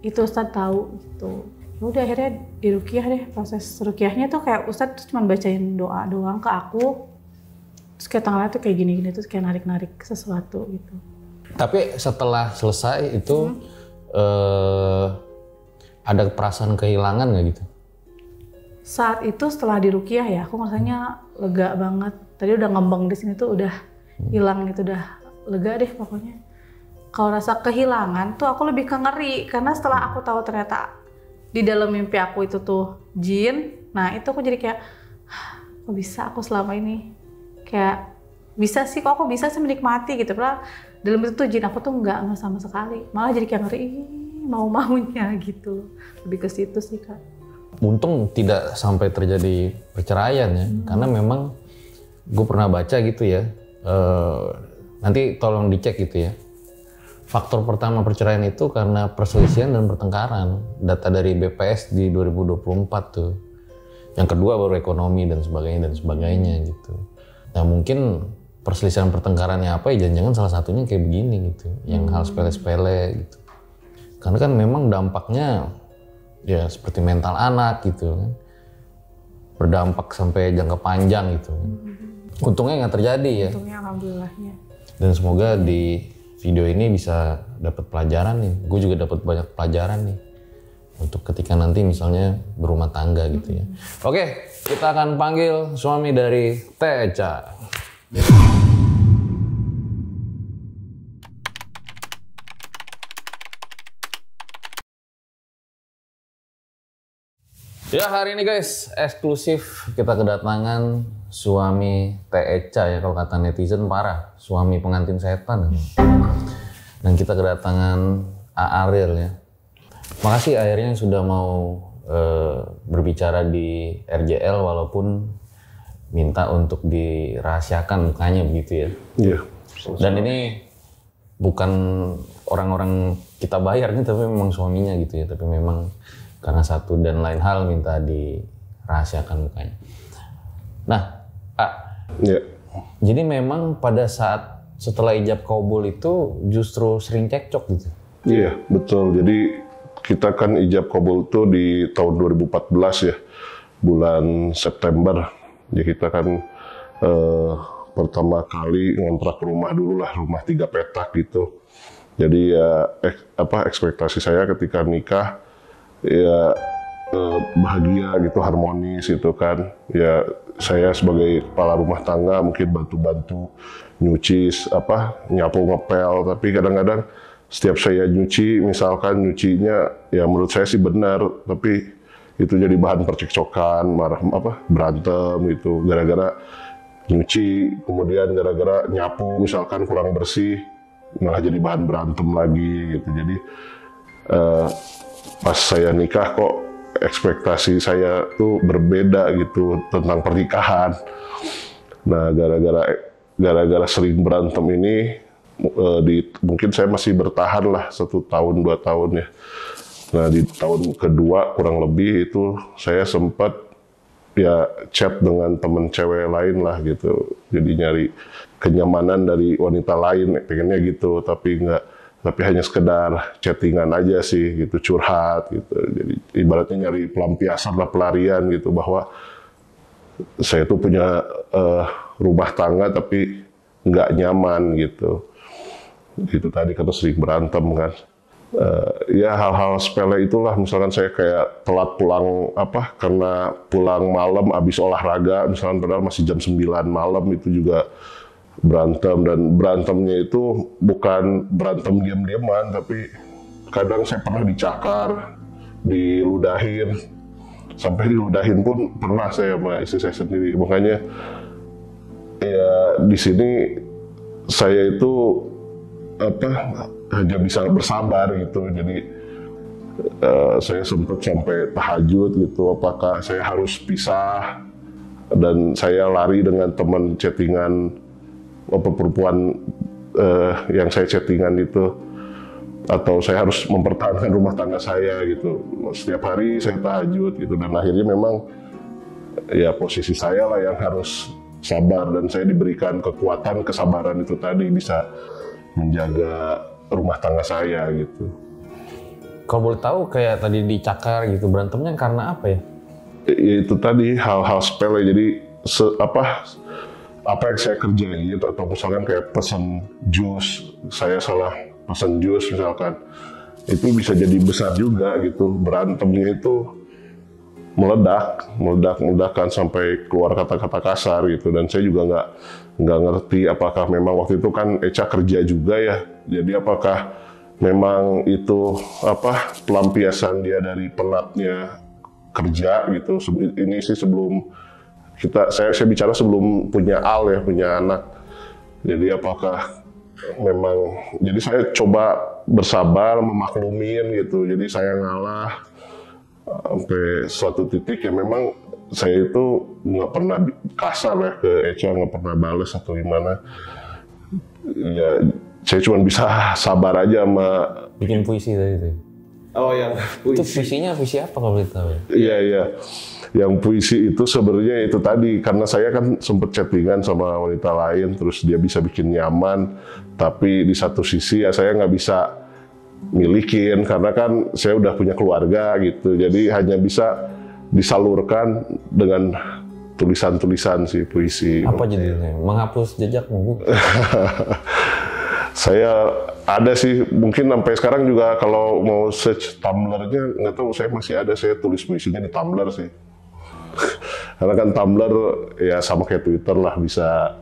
Itu Ustadz tahu gitu. Udah akhirnya di rukyah deh, proses rukyahnya tuh kayak Ustadz tuh cuma bacain doa doang ke aku, terus kayak tangannya tuh kayak gini-gini, terus kayak narik-narik sesuatu gitu. Tapi setelah selesai itu ada perasaan kehilangan nggak gitu? Saat itu setelah di rukyah ya, aku rasanya lega banget. Tadi udah ngembang di sini tuh udah hilang gitu, udah lega deh pokoknya. Kalau rasa kehilangan tuh aku lebih ke ngeri, karena setelah aku tahu ternyata di dalam mimpi aku itu tuh jin, nah itu aku jadi kayak, kok bisa aku selama ini kayak bisa sih, kok aku bisa sih menikmati gitu. Padahal dalam itu tuh jin aku tuh nggak sama sekali, malah jadi kayak ngeri, mau-maunya gitu. Lebih ke situ sih Kak. Untung tidak sampai terjadi perceraian ya, karena memang gue pernah baca gitu ya, nanti tolong dicek gitu ya. Faktor pertama perceraian itu karena perselisihan dan pertengkaran. Data dari BPS di 2024 tuh. Yang kedua baru ekonomi dan sebagainya gitu. Nah mungkin perselisihan pertengkarannya apa ya, jangan-jangan salah satunya kayak begini gitu. Yang hal sepele-sepele gitu. Karena kan memang dampaknya ya seperti mental anak gitu kan. Berdampak sampai jangka panjang gitu. Untungnya nggak terjadi ya. Untungnya alhamdulillahnya. Dan semoga di video ini bisa dapat pelajaran nih. Gue juga dapat banyak pelajaran nih untuk ketika nanti misalnya berumah tangga gitu ya. Oke, kita akan panggil suami dari Teca. Ya, hari ini guys, eksklusif kita kedatangan suami Teca ya, kalau kata netizen parah, suami pengantin setan. Dan kita kedatangan Ariel ya. Makasih akhirnya sudah mau berbicara di RJL walaupun minta untuk dirahasiakan mukanya begitu ya. Iya. Dan ini bukan orang-orang kita bayar nih, tapi memang suaminya gitu ya. Tapi memang karena satu dan lain hal minta dirahasiakan mukanya. Nah, Iya. jadi memang pada saat setelah ijab kabul itu justru sering cekcok gitu. Iya, betul. Jadi kita kan ijab kabul itu di tahun 2014 ya, bulan September. Jadi kita kan pertama kali ngontrak rumah dulu lah, rumah 3 petak gitu. Jadi ya ekspektasi saya ketika nikah ya bahagia gitu, harmonis gitu kan. Ya saya sebagai kepala rumah tangga mungkin bantu-bantu nyuci nyapu ngepel, tapi kadang-kadang setiap saya nyuci, misalkan nyucinya ya menurut saya sih benar, tapi itu jadi bahan percekcokan, berantem gitu gara-gara nyuci, kemudian gara-gara nyapu misalkan kurang bersih malah jadi bahan berantem lagi gitu. Jadi pas saya nikah kok ekspektasi saya tuh berbeda gitu tentang pernikahan. Nah, gara-gara sering berantem ini, mungkin saya masih bertahan lah 1 tahun 2 tahun ya. Nah, di tahun kedua kurang lebih itu saya sempat ya chat dengan temen cewek lain lah gitu. Jadi nyari kenyamanan dari wanita lain, pengennya gitu, tapi hanya sekedar chattingan aja sih gitu, curhat gitu. Jadi ibaratnya nyari pelampiasan lah, pelarian gitu, bahwa saya tuh punya rumah tangga tapi nggak nyaman gitu. Itu tadi kata sering berantem kan. Ya hal-hal sepele itulah, misalkan saya kayak telat pulang karena pulang malam abis olahraga, misalkan padahal masih jam 9 malam, itu juga berantem. Dan berantemnya itu bukan berantem diam-diaman, tapi kadang saya pernah dicakar, diludahin, sampai diludahin pun pernah saya sama istri saya sendiri. Makanya ya di sini saya itu hanya bisa bersabar gitu. Jadi saya sempat sampai tahajud gitu, apakah saya harus pisah dan saya lari dengan teman chattingan perempuan yang saya chattingan itu, atau saya harus mempertahankan rumah tangga saya gitu. Setiap hari saya tahajud gitu, dan akhirnya memang ya posisi saya lah yang harus sabar, dan saya diberikan kekuatan, kesabaran itu tadi bisa menjaga rumah tangga saya gitu. Kalau boleh tahu kayak tadi dicakar gitu, berantemnya karena apa ya? Itu tadi hal-hal sepele. Jadi apa yang saya kerjain gitu, atau misalkan kayak pesen jus, saya salah pesen jus misalkan, itu bisa jadi besar juga gitu. Berantemnya itu meledakan sampai keluar kata-kata kasar gitu. Dan saya juga nggak ngerti apakah memang waktu itu kan Eca kerja juga ya, jadi apakah memang itu pelampiasan dia dari penatnya kerja gitu. Ini sih sebelum saya bicara sebelum punya punya anak. Jadi apakah memang, jadi saya coba bersabar, memaklumin gitu. Jadi saya ngalah sampai suatu titik ya memang saya itu nggak pernah kasar ya ke Eca, nggak pernah balas atau gimana. Ya saya cuma bisa sabar aja sama Bikin puisi tadi itu. Oh, yang Itu puisinya puisi apa kalau boleh tahu? Iya. Yang puisi itu sebenarnya itu tadi, karena saya kan sempet chattingan sama wanita lain, terus dia bisa bikin nyaman, tapi di satu sisi ya saya nggak bisa milikin, karena kan saya udah punya keluarga gitu. Jadi hanya bisa disalurkan dengan tulisan-tulisan sih, puisi. Apa jadinya? Menghapus jejakmu? Saya ada sih, mungkin sampai sekarang juga kalau mau search Tumblr-nya, nggak tahu, saya masih ada, saya tulis puisinya di Tumblr sih. Karena kan Tumblr ya sama kayak Twitter lah, bisa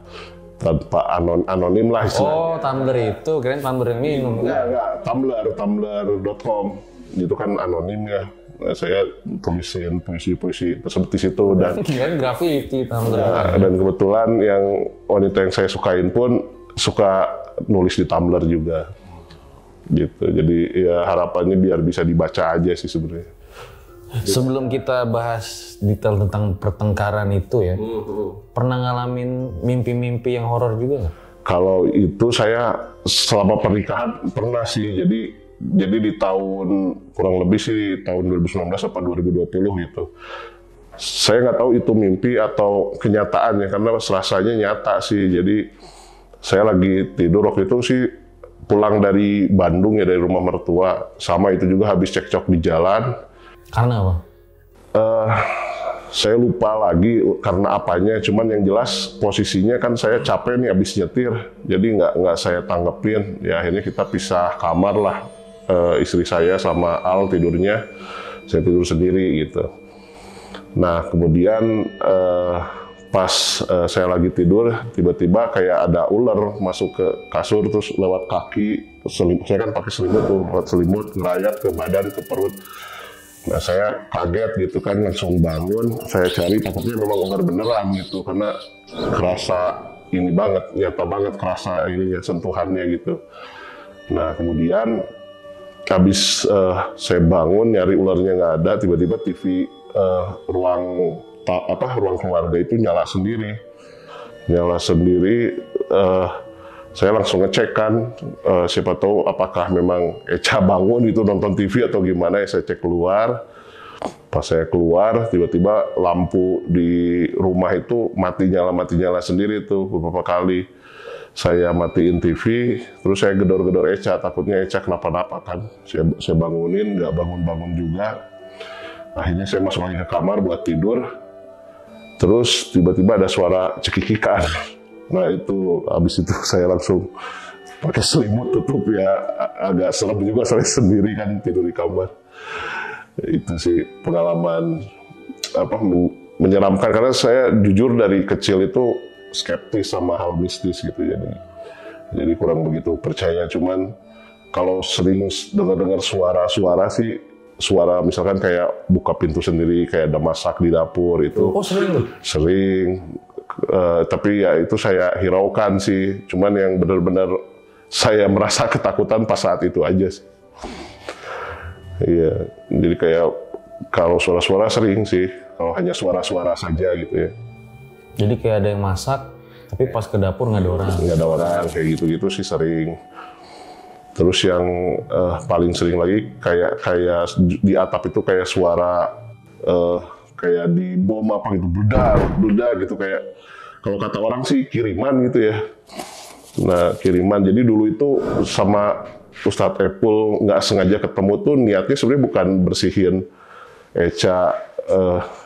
tanpa anonim lah istilahnya. Oh, Tumblr itu, kirain Tumblr yang minum. Enggak, tumblr.com, itu kan anonim ya. Nah, saya tulisin puisi-puisi tersebut di situ dan Kirain graffiti Tumblr. dan kebetulan yang wanita yang saya sukain pun suka nulis di Tumblr juga. Gitu. Jadi ya harapannya biar bisa dibaca aja sih sebenarnya. Sebelum kita bahas detail tentang pertengkaran itu ya, pernah ngalamin mimpi-mimpi yang horor juga nggak? Kalau itu saya selama pernikahan pernah sih. Jadi di tahun kurang lebih sih tahun 2019 atau 2020 gitu. Saya nggak tahu itu mimpi atau kenyataan ya, karena rasanya nyata sih. Jadi saya lagi tidur waktu itu sih, pulang dari Bandung ya, dari rumah mertua. Sama itu juga habis cekcok di jalan. Karena apa? Saya lupa lagi karena apanya, cuman yang jelas posisinya kan saya capek nih habis nyetir, jadi nggak saya tanggepin. Ya akhirnya kita pisah kamar lah, istri saya sama Al tidurnya, saya tidur sendiri gitu. Nah kemudian pas saya lagi tidur, tiba-tiba kayak ada ular masuk ke kasur, terus lewat kaki, saya kan pakai selimut tuh, lewat selimut ngerayap ke badan, ke perut. Nah saya kaget gitu kan, langsung bangun, saya cari, takutnya memang ular beneran gitu, karena kerasa ini banget, nyata banget kerasa ininya, sentuhannya gitu. Nah kemudian habis saya bangun, nyari ularnya nggak ada, tiba-tiba TV ruang keluarga itu nyala sendiri. Saya langsung ngecek kan, siapa tahu apakah memang Echa bangun itu nonton TV atau gimana ya, saya cek keluar. Pas saya keluar, tiba-tiba lampu di rumah itu mati nyala sendiri tuh beberapa kali. Saya matiin TV, terus saya gedor-gedor Echa, takutnya Echa kenapa-napa kan. Saya bangunin, nggak bangun-bangun juga. Akhirnya saya masuk lagi ke kamar buat tidur. Terus tiba-tiba ada suara cekikikan. Nah itu, habis itu saya langsung pakai selimut tutup ya, agak serem juga saya sendiri kan tidur di kamar. Itu sih pengalaman menyeramkan, karena saya jujur dari kecil itu skeptis sama hal mistis gitu, jadi kurang begitu percaya. Cuman kalau sering dengar suara sih, suara misalkan kayak buka pintu sendiri, kayak ada masak di dapur itu. Oh sering. Tapi ya itu saya hiraukan sih, cuman yang benar-benar saya merasa ketakutan pas saat itu aja sih. Iya, jadi kayak kalau suara-suara sering sih, kalau hanya suara-suara saja gitu ya. Jadi kayak ada yang masak, tapi pas ke dapur nggak ada orang. Nggak ada orang, kayak gitu-gitu sih sering. Terus yang paling sering lagi kayak di atap itu kayak suara kayak di bom apa gitu, beledak gitu, kayak kalau kata orang sih kiriman gitu ya. Nah kiriman, jadi dulu itu sama Ustadz Epul nggak sengaja ketemu tuh, niatnya sebenarnya bukan bersihin Echa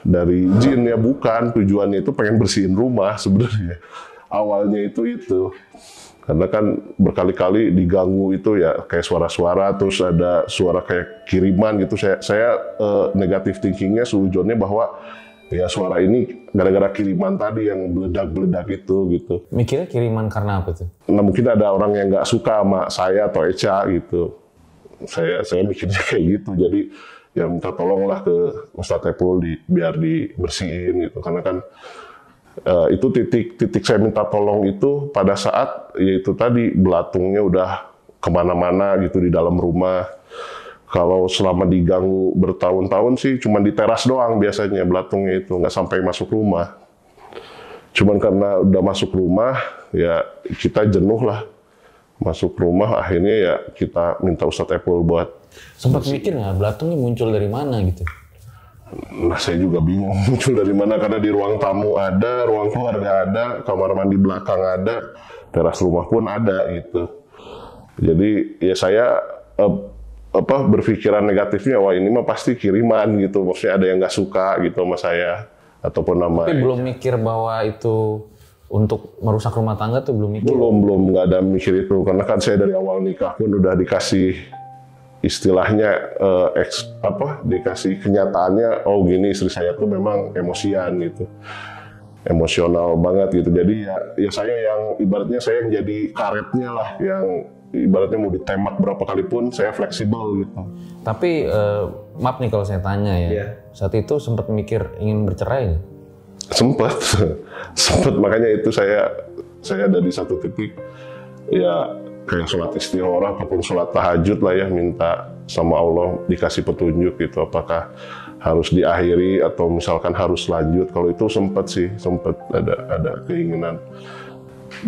dari jin ya, bukan, tujuannya itu pengen bersihin rumah sebenarnya. Awalnya itu. Karena kan berkali-kali diganggu itu ya, kayak suara-suara, terus ada suara kayak kiriman gitu. Saya negatif thinkingnya, seujonnya bahwa ya suara ini gara-gara kiriman tadi yang beledak-beledak itu gitu. Mikirnya kiriman karena apa tuh? Nah mungkin ada orang yang nggak suka sama saya atau Echa gitu. Saya mikirnya kayak gitu. Jadi ya minta tolonglah ke Ustadz Epul biar dibersihin gitu. Karena kan itu titik saya minta tolong itu pada saat yaitu tadi belatungnya udah kemana-mana gitu di dalam rumah. Kalau selama diganggu bertahun-tahun sih cuma di teras doang biasanya belatungnya itu, nggak sampai masuk rumah. Cuman karena udah masuk rumah ya kita jenuh lah masuk rumah, akhirnya ya kita minta Ustadz Epul buat. Sempat mikir nggak belatungnya muncul dari mana gitu? Nah saya juga bingung muncul dari mana, karena di ruang tamu ada, ruang keluarga ada, kamar mandi belakang ada, teras rumah pun ada gitu. Jadi ya saya berpikiran negatifnya, wah ini mah pasti kiriman gitu, maksudnya ada yang nggak suka gitu sama saya. ataupun nama Tapi belum mikir bahwa itu untuk merusak rumah tangga tuh belum mikir? belum nggak ada mikir itu, karena kan saya dari awal nikah pun udah dikasih istilahnya dikasih kenyataannya, oh gini istri saya tuh memang emosian gitu, emosional banget gitu. Jadi ya saya yang ibaratnya saya yang jadi karetnya lah, yang ibaratnya mau ditembak berapa kali pun saya fleksibel gitu. Tapi maaf nih kalau saya tanya ya, saat itu sempat mikir ingin bercerai nggak? Sempet makanya itu saya ada di satu titik ya kayak sholat istikharah ataupun sholat tahajud lah ya, minta sama Allah dikasih petunjuk gitu, apakah harus diakhiri atau misalkan harus lanjut. Kalau itu sempat ada keinginan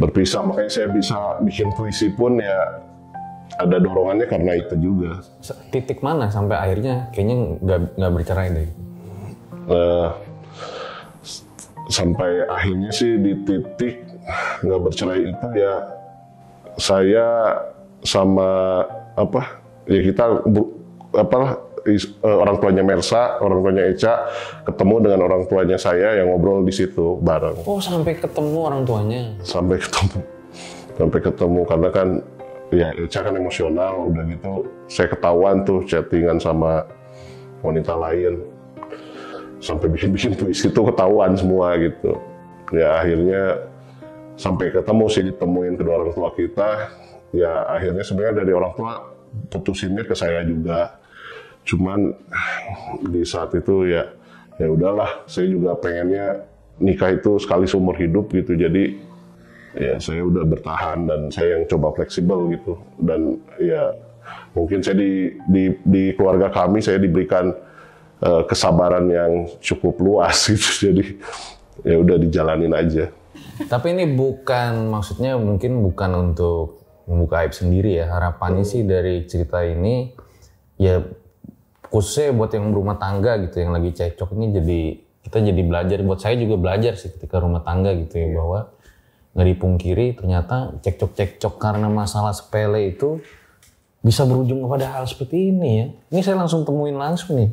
berpisah, makanya saya bisa bikin puisi pun ya ada dorongannya karena itu juga. Titik mana sampai akhirnya kayaknya nggak bercerai deh? Sampai akhirnya sih di titik nggak bercerai itu ya saya sama orang tuanya Mersa, orang tuanya Eca ketemu dengan orang tuanya saya yang ngobrol di situ bareng. Oh, sampai ketemu orang tuanya? Sampai ketemu karena kan ya Eca kan emosional, udah gitu saya ketahuan tuh chattingan sama wanita lain, sampai bikin puisi itu ketahuan semua gitu. Ya akhirnya sampai ketemu sih, ditemuin kedua orang tua kita. Ya akhirnya sebenarnya dari orang tua putusinnya ke saya juga. Cuman di saat itu ya udahlah, saya juga pengennya nikah itu sekali seumur hidup gitu. Jadi ya saya udah bertahan dan saya yang coba fleksibel gitu. Dan ya mungkin saya di keluarga kami saya diberikan kesabaran yang cukup luas gitu. Jadi ya udah dijalanin aja. Tapi ini maksudnya mungkin bukan untuk membuka aib sendiri ya. Harapannya sih dari cerita ini ya khususnya buat yang berumah tangga gitu, yang lagi cekcok ini kita jadi belajar. Buat saya juga belajar sih ketika rumah tangga gitu ya, bahwa nggak dipungkiri ternyata cekcok karena masalah sepele itu bisa berujung kepada hal seperti ini ya. Ini saya langsung temuin langsung nih.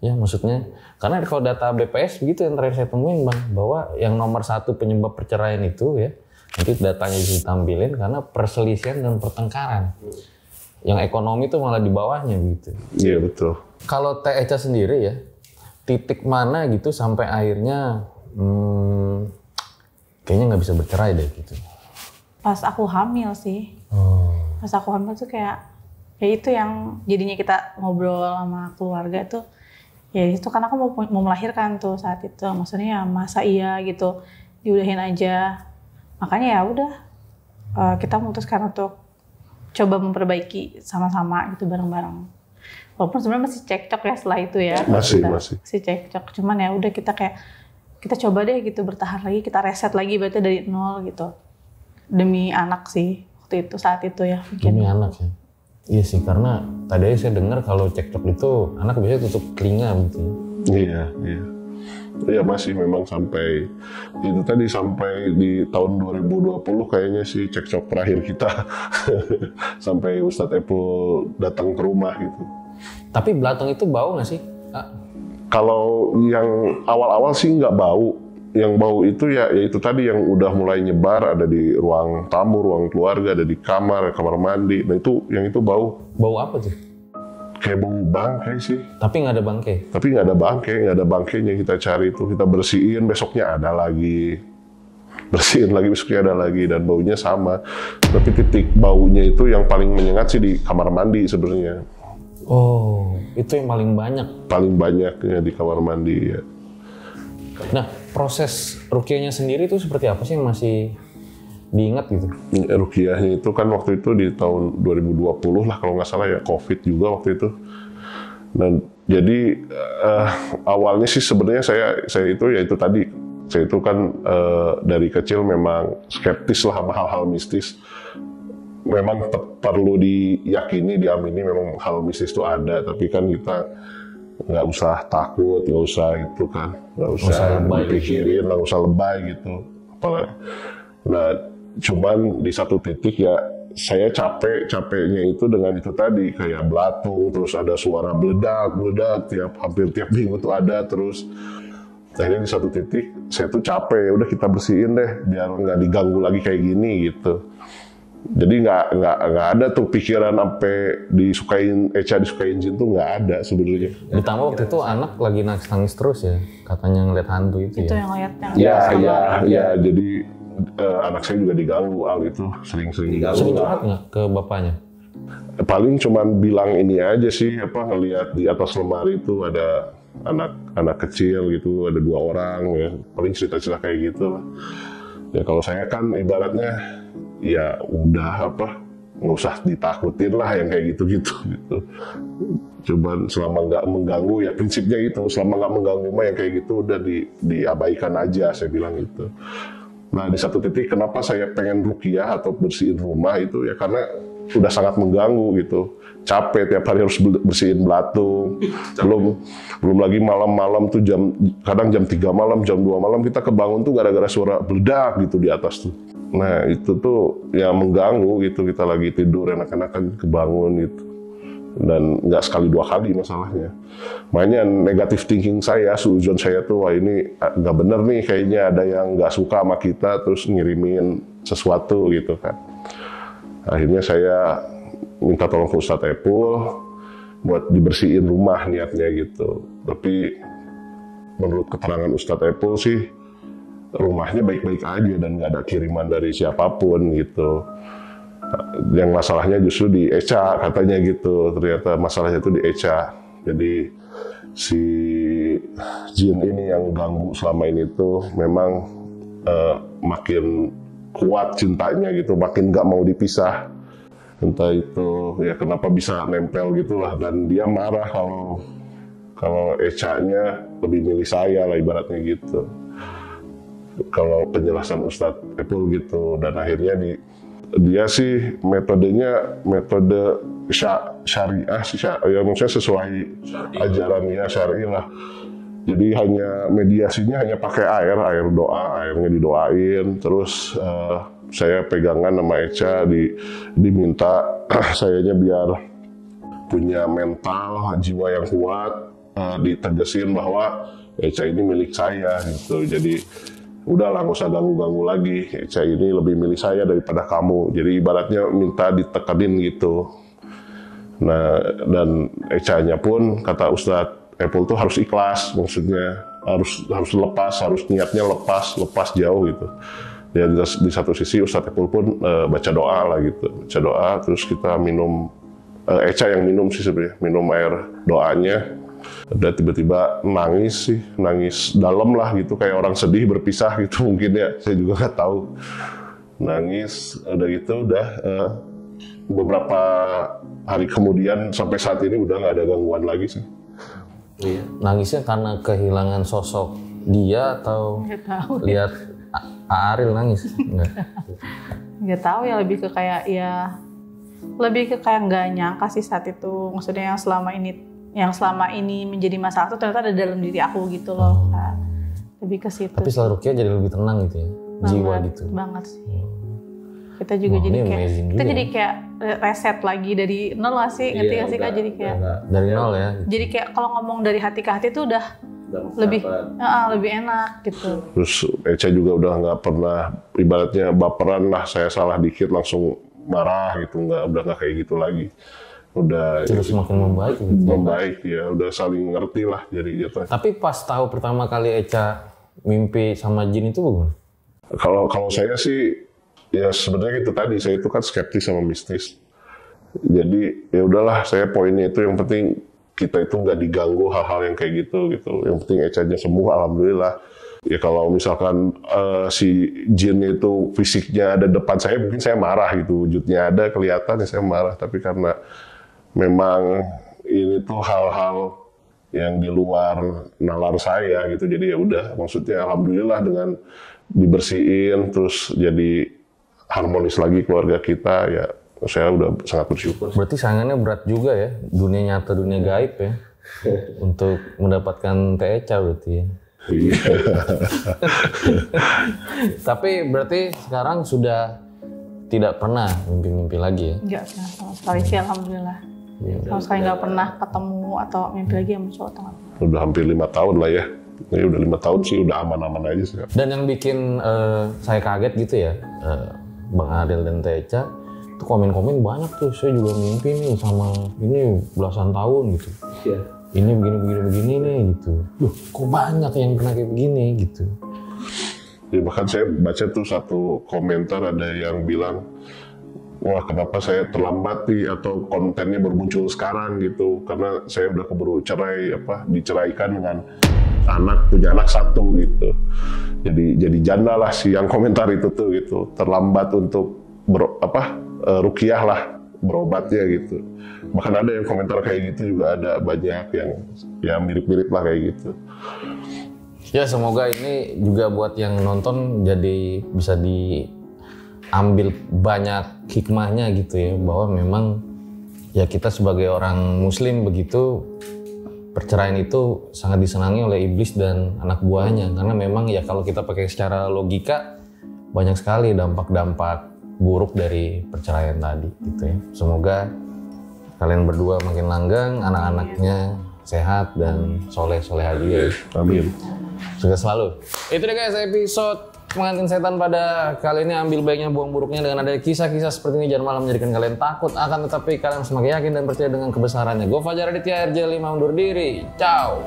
Ya maksudnya, karena kalau data BPS begitu yang terakhir saya temuin Bang, bahwa yang nomor 1 penyebab perceraian itu ya, nanti datanya bisa ditampilin karena perselisihan dan pertengkaran. Yang ekonomi itu malah di bawahnya gitu. Iya betul. Kalau Teh Eca sendiri ya, titik mana gitu sampai akhirnya kayaknya nggak bisa bercerai deh gitu? Pas aku hamil sih. Pas aku hamil tuh kayak itu yang jadinya kita ngobrol sama keluarga tuh. Ya itu karena aku mau melahirkan tuh saat itu, maksudnya ya masa iya gitu diudahin aja. Makanya ya udah kita memutuskan untuk coba memperbaiki sama-sama gitu bareng-bareng. Walaupun sebenarnya masih cekcok ya setelah itu ya. Masih Cekcok, cuman ya udah kita coba deh gitu bertahan lagi, kita reset lagi berarti dari nol gitu. Demi anak sih waktu itu, saat itu ya. Mungkin. Demi anak ya. Iya sih, karena tadi saya dengar kalau cekcok itu anak biasanya tutup telinga gitu. Iya. Ya masih memang sampai itu tadi, sampai di tahun 2020 kayaknya sih cekcok terakhir kita. Sampai Ustadz Epul datang ke rumah gitu. Tapi belatung itu bau nggak sih? Kalau yang awal-awal sih nggak bau. Yang bau itu ya itu tadi yang udah mulai nyebar, ada di ruang tamu, ruang keluarga, ada di kamar mandi. Nah itu yang itu bau. Bau apa tuh? Kayak bau bangkai sih. Tapi nggak ada bangkai? Tapi nggak ada bangkainya. Kita cari itu, kita bersihin, besoknya ada lagi. Bersihin lagi, besoknya ada lagi, dan baunya sama. Tapi titik baunya itu yang paling menyengat sih di kamar mandi sebenarnya. Oh, itu yang paling banyak? Paling banyaknya di kamar mandi ya. Nah, proses ruqyahnya sendiri itu seperti apa sih yang masih diingat gitu? Ruqyahnya itu kan waktu itu di tahun 2020 lah kalau nggak salah ya, COVID juga waktu itu. Dan jadi awalnya sih sebenarnya saya itu ya itu tadi, saya itu kan dari kecil memang skeptis lah sama hal-hal mistis. Memang perlu diyakini, diamini memang hal mistis itu ada, tapi kan kita nggak usah takut, nggak usah itu kan, nggak usah dipikirin, nggak usah lebay gitu. Nah, cuman di satu titik ya saya capeknya itu dengan itu tadi, kayak belatung, terus ada suara beledak hampir tiap minggu tuh ada, terus Akhirnya di satu titik saya tuh capek, udah kita bersihin deh biar nggak diganggu lagi kayak gini gitu. Jadi nggak ada tuh pikiran sampai disukain jin tuh nggak ada sebenarnya. Ditambah waktu itu anak lagi nangis terus ya, katanya ngeliat hantu itu Itu ya. yang lihat yang Ya, jadi anak saya juga diganggu hal itu sering diganggu. Sering curhat nggak ke bapaknya? Paling cuman bilang ini aja sih, ngelihat di atas lemari itu ada anak kecil gitu, ada 2 orang ya, paling cerita-cerita kayak gitu lah. Ya kalau saya kan ibaratnya ya udah nggak usah ditakutin lah yang kayak gitu. Cuman selama nggak mengganggu ya prinsipnya itu, selama nggak mengganggu mah yang kayak gitu udah diabaikan aja, saya bilang gitu. Nah di satu titik kenapa saya pengen ruqyah atau bersihin rumah itu ya karena udah sangat mengganggu gitu. Capek tiap hari harus bersihin belatung. Belum lagi malam-malam tuh kadang jam 3 malam, jam 2 malam kita kebangun tuh gara-gara suara beledak gitu di atas tuh. Nah itu tuh ya mengganggu gitu, kita lagi tidur enak-enakan kebangun gitu. Dan nggak sekali 2 kali masalahnya. Makanya negatif thinking saya, suudzon saya tuh, wah ini nggak bener nih kayaknya ada yang nggak suka sama kita terus ngirimin sesuatu gitu kan. Akhirnya saya minta tolong ke Ustadz Epul buat dibersihin rumah niatnya gitu. Tapi menurut keterangan Ustadz Epul sih rumahnya baik-baik aja dan nggak ada kiriman dari siapapun gitu. Yang masalahnya justru di Eca katanya gitu. Ternyata masalahnya itu di Eca. Jadi si jin ini yang ganggu selama ini tuh memang makin kuat cintanya gitu, makin nggak mau dipisah. Entah itu ya kenapa bisa nempel gitulah, dan dia marah kalau Eca-nya lebih milih saya lah ibaratnya gitu. Kalau penjelasan Ustadz Epul gitu, dan akhirnya dia sih metodenya metode syariah sih, ya maksudnya sesuai ajaran ya syar'i lah. Jadi hanya mediasinya hanya pakai air doa, airnya didoain, terus saya pegangan sama Eca, diminta sayanya biar punya mental, jiwa yang kuat, ditegesin bahwa Eca ini milik saya gitu. Jadi udahlah nggak usah ganggu-ganggu lagi, Eca ini lebih milih saya daripada kamu. Jadi ibaratnya minta ditekenin gitu. Nah dan Eca-nya pun kata Ustadz Epul tuh harus ikhlas, maksudnya harus lepas, harus niatnya lepas jauh gitu. Ya di satu sisi Ustadz Epul pun baca doa lah gitu, baca doa, terus kita minum, Eca yang minum sih sebenarnya, minum air doanya. Udah tiba-tiba nangis dalam lah gitu, kayak orang sedih berpisah gitu mungkin ya, saya juga nggak tahu. Nangis, udah gitu beberapa hari kemudian sampai saat ini udah nggak ada gangguan lagi sih. Iya. Nangisnya karena kehilangan sosok dia atau lihat Ariel nangis? Nggak tahu ya, lebih ke kayak nggak nyangka sih saat itu. Maksudnya yang selama ini menjadi masalah itu ternyata ada dalam diri aku gitu loh. Kak. Lebih ke situ. Tapi setelah ruqyah jadi lebih tenang gitu ya, jiwa gitu. Banget sih. Kita juga jadi kayak reset lagi dari nol lah sih, ngerti nggak sih Kak? Jadi kayak dari nol ya. Jadi kayak kalau ngomong dari hati ke hati itu udah lebih enak gitu. Terus Eca juga udah nggak pernah ibaratnya baperan lah, saya salah dikit langsung marah gitu, udah nggak kayak gitu lagi. Udah terus semakin membaik gitu. Membaik ya, udah saling ngerti lah jadi gitu. Tapi pas tahu pertama kali Eca mimpi sama jin itu bagaimana? Kalau saya sih ya sebenarnya itu tadi, saya itu kan skeptis sama mistis. Jadi ya udahlah, saya poinnya itu yang penting kita itu nggak diganggu hal-hal yang kayak gitu. Yang penting Eca-nya sembuh, alhamdulillah. Ya kalau misalkan si jin itu fisiknya ada depan saya, mungkin saya marah gitu, wujudnya ada kelihatan ya saya marah. Tapi karena memang ini tuh hal-hal yang di luar nalar saya gitu, jadi ya udah, maksudnya alhamdulillah dengan dibersihin terus jadi harmonis lagi keluarga kita, ya saya udah sangat bersyukur. Berarti sayangannya berat juga ya, dunia nyata, dunia gaib ya, untuk mendapatkan Teh Eca berarti ya. Iya. Tapi berarti sekarang sudah tidak pernah mimpi-mimpi lagi ya? Enggak pernah sama sekali sih, alhamdulillah. Sama sekali nggak pernah ketemu atau mimpi lagi sama cowok. Udah hampir 5 tahun lah ya. Jadi udah 5 tahun sih udah aman-aman aja sih. Dan yang bikin saya kaget gitu ya, Bang Adel dan Teca, itu komen-komen banyak tuh. Saya juga mimpi nih sama ini belasan tahun gitu. Iya. Ini begini nih gitu. Loh, kok banyak yang pernah kayak begini gitu. Jadi bahkan saya baca tuh satu komentar ada yang bilang, wah kenapa saya terlambat nih atau kontennya baru muncul sekarang gitu, karena saya udah keburu diceraikan dengan punya anak 1 gitu. Jadi janda lah sih yang komentar itu tuh gitu, terlambat untuk ruqyah lah berobatnya gitu. Bahkan ada yang komentar kayak gitu juga ada banyak yang ya mirip-mirip lah kayak gitu. Ya semoga ini juga buat yang nonton jadi bisa diambil banyak hikmahnya gitu ya, bahwa memang ya kita sebagai orang muslim begitu, perceraian itu sangat disenangi oleh iblis dan anak buahnya, karena memang ya kalau kita pakai secara logika banyak sekali dampak-dampak buruk dari perceraian tadi gitu ya. Semoga kalian berdua makin langgeng, anak-anaknya sehat dan soleh-soleh aja ya. Amin. Sukses selalu. Itu deh guys episode Pengantin Setan pada kali ini. Ambil baiknya, buang buruknya. Dengan ada kisah-kisah seperti ini jangan malah menjadikan kalian takut, akan tetapi kalian semakin yakin dan percaya dengan kebesarannya. Gue Fajar Aditya, RJ5 undur diri. Ciao.